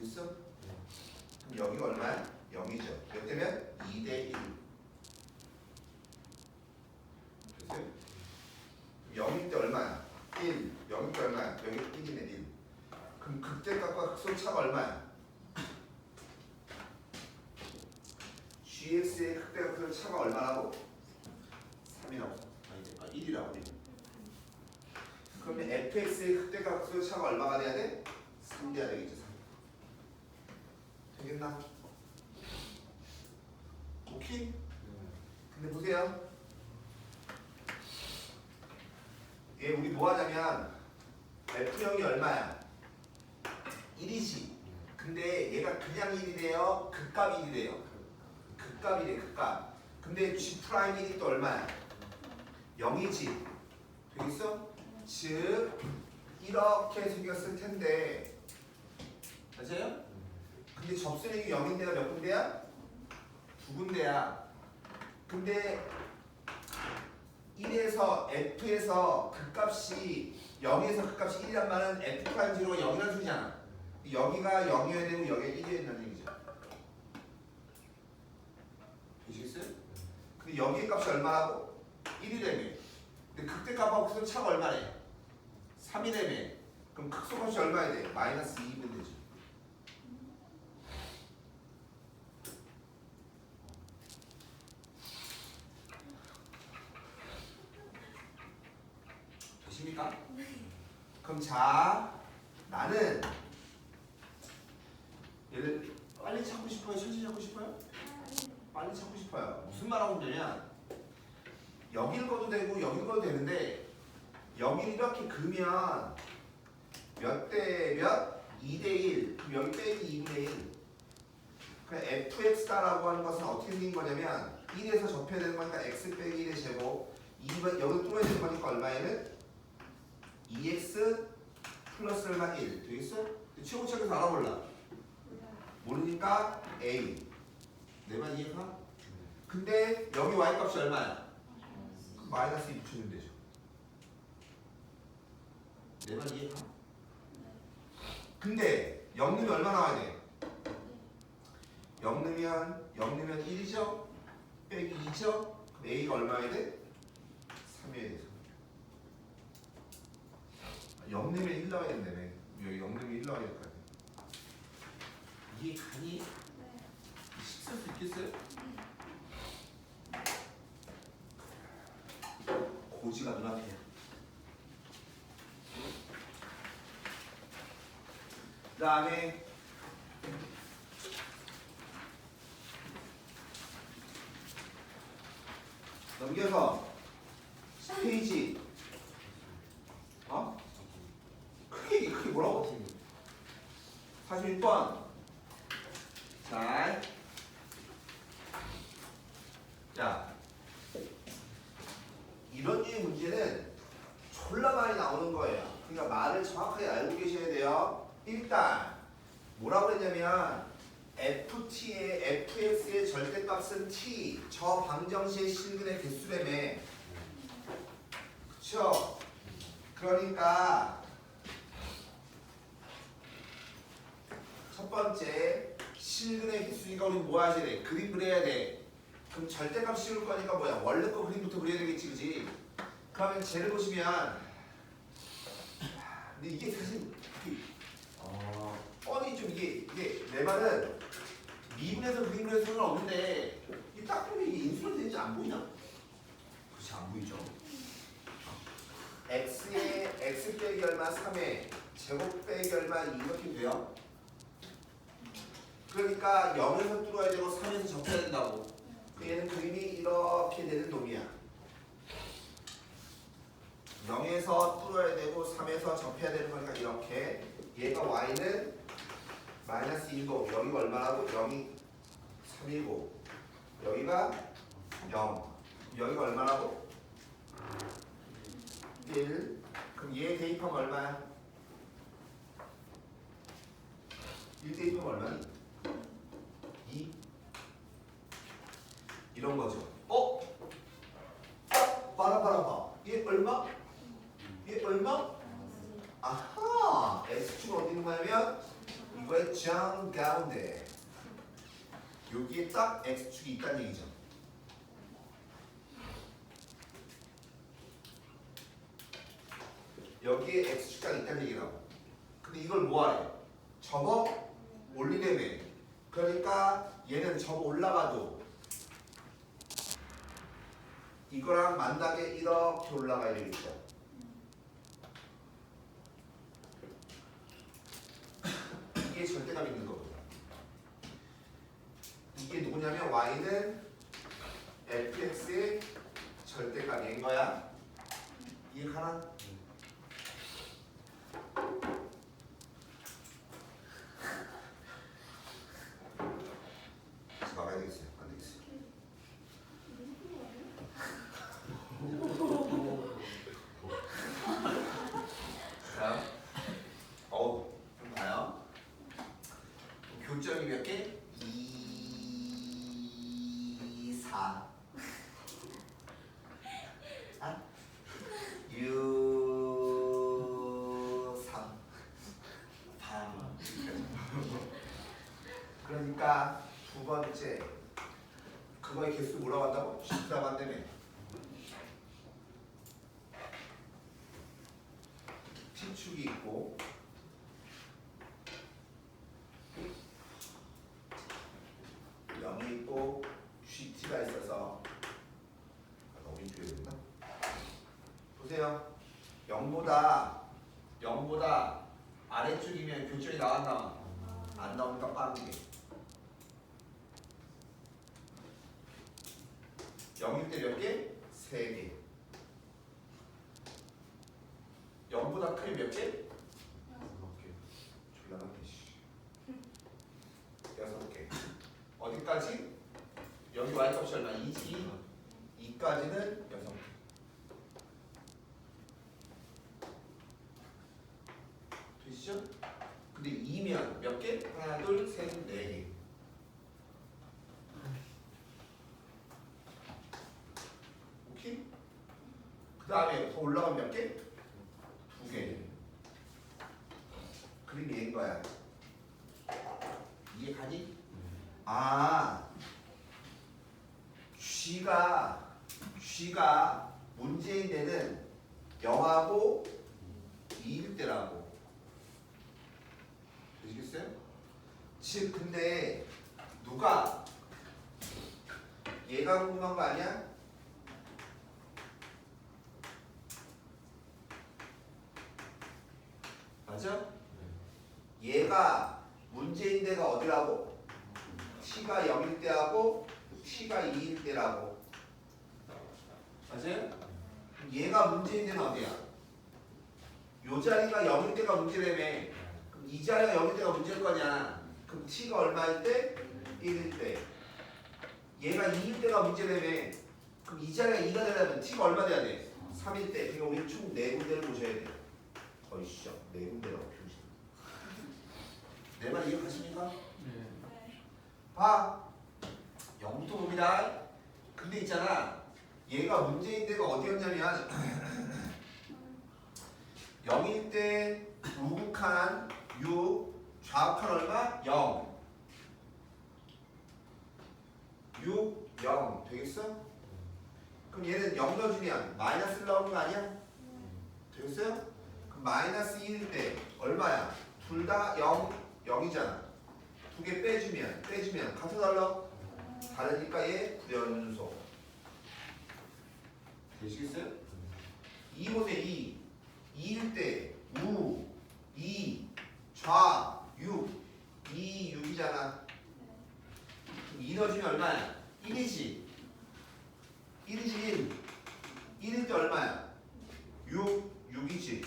됐어? 그럼 여기가 얼마야? 0이죠. 몇 대면? 2대 1. 됐어요? 0일 때 얼마야? 1. 0일 때 얼마야? 여기 1이네 1. 그럼 극대값과 극소차가 얼마야? GX의 극대값과 극소차가 얼마라고? 3이라고. 1이라고. 1. 그러면 FX의 극대값과 극소차가 얼마가 돼야 돼? 3 돼야 되겠죠. 3. 되겠나? 오케이? 근데 보세요. 얘 우리 뭐 하자면 F형이 얼마야? 1이지. 근데 얘가 그냥 1이래요? 극값 1이래요? 극값이래 극값. 근데 G 프라임 1이 또 얼마야? 0이지. 되겠어? 즉 이렇게 생겼을 텐데 맞아요? 근데 접수력이 0인데가 몇 군데야? 2군데야. 근데 1에서 F에서 극값이 0에서 극값이 1이란 말은 F'0가 0이라는 소리잖아. 여기가 0이어야 되고 여기가 1이어야 된다는 얘기죠. 되시겠어요? 근데 여기의 값이 얼마라고? 1이라며. 근데 극대값하고 극소 차가 얼마래? 3이라며. 그럼 극소값이 얼마야 돼? 마이너스 2이면 되죠. 되십니까? 그럼 자, 나는 얘를 빨리 찾고 싶어요? 천천히 찾고 싶어요? 빨리 찾고 싶어요. 무슨 말하고 있냐면 여기 읽어도 되고 여기 읽어도 되는데 여기 이렇게 그으면 몇 대 몇? 2대 1. 그럼 여기 빼기 2분의 1. 그럼 fx다라고 하는 것은 어떻게 생긴 거냐면 1에서 접해야 되는 거니까 x 빼기 1의 제곱 2번 여기 뚫어야 되는 거니까 얼마에는? 2x 플러스 얼마 1. 되겠어? 최고차에서 알아볼라. 모르니까 a. 내 말 이해가? 근데 여기 y 값이 얼마야? 마이너스 2 붙여주면 되죠. 내 말 이해가? 근데 0 넣으면 얼마 나와야 돼? 0 넣으면 1이죠? 빼기 2죠? 그럼 a가 얼마야 돼? 3이어야 돼. 0 넣으면 1 나와야 된다며. 여기 0 넣으면 1 나와야 될 거 아니야. 이게 가니? 식쓸 수 있겠어요? 고지가 눈앞이야. 그 다음에 넘겨서 페이지 크게 뭐라고? 46번. 자, 이런 류의 문제는 졸라 많이 나오는 거예요. 그러니까 말을 정확하게 알고 계셔야 돼요. 일단 뭐라고 했냐면 FT의 FX의 절대값은 T, 저 방정식의 실근의 개수라며. 그쵸? 그러니까 첫 번째 실근의 개수니까 우리 뭐 해야 돼? 그림 그려야 돼. 그럼 절대값 씌울 거니까 뭐야? 원래 거 그림부터 그려야 되겠지, 그지? 그러면 쟤를 보시면 근데 이게 사실 뻔히 좀 이게 내 말은 미분에서 그림 그려서 상관없는데 이 딱 보면 이게 인수로 되는지 안 보이나? 그렇지, 안 보이죠. x에 x 빼기 얼마 3에 제곱 빼기 얼마 2 이렇게 돼요. 그러니까 0에서 뚫어야 되고 3에서 접해야 된다고. 얘는 그림이 이렇게 되는 놈이야. 0에서 뚫어야 되고 3에서 접해야 되는 거니까 이렇게. 얘가 y는 마이너스 1고 여기가 얼마라고? 0이 3이고 여기가 0. 여기가 얼마라고? 1. 그럼 얘 대입하면 얼마야? 1 대입하면 얼마니? 2. 이런 거죠. 봐라. 얘 얼마? 얘 얼마? 아하! X축은 어디 있는 거냐면 이거의 정 가운데 여기에 딱 X축이 있다는 얘기죠. 여기에 X축 딱 있다는 얘기라고. 근데 이걸 뭐하래? 접어 올리려면 그러니까 얘는 접어 올라가도 이거랑 만나게 이렇게 올라가야 되겠죠. 이게 절대감 있는 거거든요. 이게 누구냐면 y는 fx의 절대감인 거야. 이해가나? 막아야 되겠어요. 안 되겠어요. 자, 좀 봐요. 교점이 몇 개? 2, 4. 6, 3. 8. 그러니까 두 번째 그거의 개수 뭐라고 한다고? 14만 되면 T축이 있고 있고 GT가 있어서 너무 인조해야 됐나? 보세요. 0보다 아래쪽이면 교점이 나왔나? 안 나오니까 빠르게 0일 때 몇 개? 3개. 0보다 크게 몇 개? 6개. 졸라 많네. 6개. 어디까지? 여기 y값이 얼마? 2지? 2까지는 6개. 되시죠? 근데 2면 몇 개? 하나, 둘, 셋, 4개. 오케이? 그 다음에 더 올라가면 몇 개? 2개. 그림이 얘인 거야. 이해가니? 아, G가 문제인 데는 0하고 2일 때라고. 되시겠어요? 즉 근데 누가 얘가 궁금한 거 아니야? 맞아? 얘가 문제인 데가 어디라고? t가 0일 때하고 t가 2일 때라고. 맞아요? 얘가 문제인 데는 어디야? 요 자리가 0일 때가 문제라며. 그럼 이 자리가 0일 때가 문제일 거냐? 그럼 t가 얼마일 때? 1일 때. 얘가 2일 때가 문제라며. 그럼 이 자리가 2가 되려면 t가 얼마 돼야 돼? 3일 때. 그러니까 우리 총 4군데를 보셔야 돼. 어이씨, 4군데라고 표시. 내 말 이해가십니까? 네. 봐. 0부터 봅니다. 근데 있잖아. 얘가 문제인 데가 어디였냐면 0일 때 우극한 6, 좌극한 얼마? 0. 6, 0 되겠어? 그럼 얘는 0 넣어주면 마이너스를 나오는 거 아니야? 되겠어요? 그럼 마이너스 1일 때 얼마야? 둘 다 0, 0이잖아. 두 개 빼주면 같아 달라? 다르니까 얘 불연속. 되시겠어요? 2분의 2. 2일 때 우, 2, 좌, 6. 2, 6이잖아. 그럼 2 넣어주면 얼마야? 1이지. 1이지 1. 1일 때 얼마야? 6, 6이지.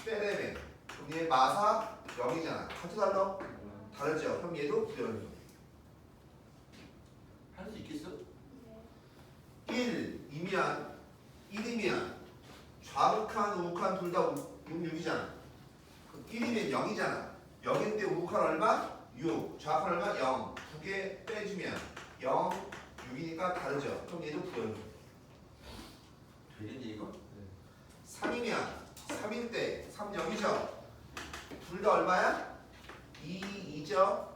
빼래매. 그럼 얘 마사 0이잖아. 같아 달라? 다르죠? 그럼 얘도 불연속. 할 수 있겠어? 1이면 1이면 좌극한 우극한 둘 다 6, 6이잖아. 그럼 1이면 0이잖아. 0일 때 우극한 얼마? 6. 좌극한 얼마? 0. 두 개 빼주면 0, 6이니까 다르죠. 그럼 얘도 불연속. 되겠니 이거? 3이면 3일 때 3, 0이죠. 둘 다 얼마야? 2, 2죠.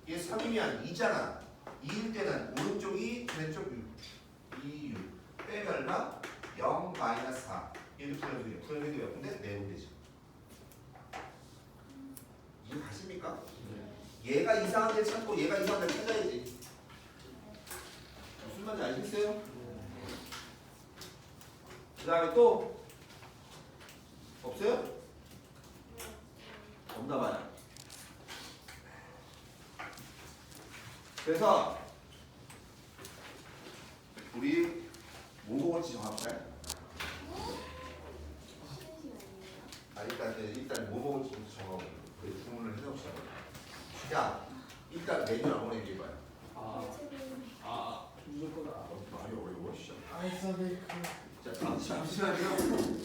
얘 3이면 2잖아. 2일 때는 오른쪽이 왼쪽 6. 2, 6. 빼면 얼마? 0, 마이너스 4. 얘도 불연속이야. 불연속이 몇 군데? 4군데죠. 이해 가십니까? 얘가 이상한 데 찾고 얘가 이상한 데 찾아야지. 무슨 말인지 아시겠어요? 그 다음에 또 없어요? 없나 봐요. 그래서 우리 뭐 먹을지 정할까요? 아 일단 뭐 먹을지 먼저 정하고 그 주문을 해봅시다. 자 일단 메뉴 한번 얘기해봐요. 아, 무조건 말이 어려워 진짜. 아이스 아메리카노. 자 잠시만요.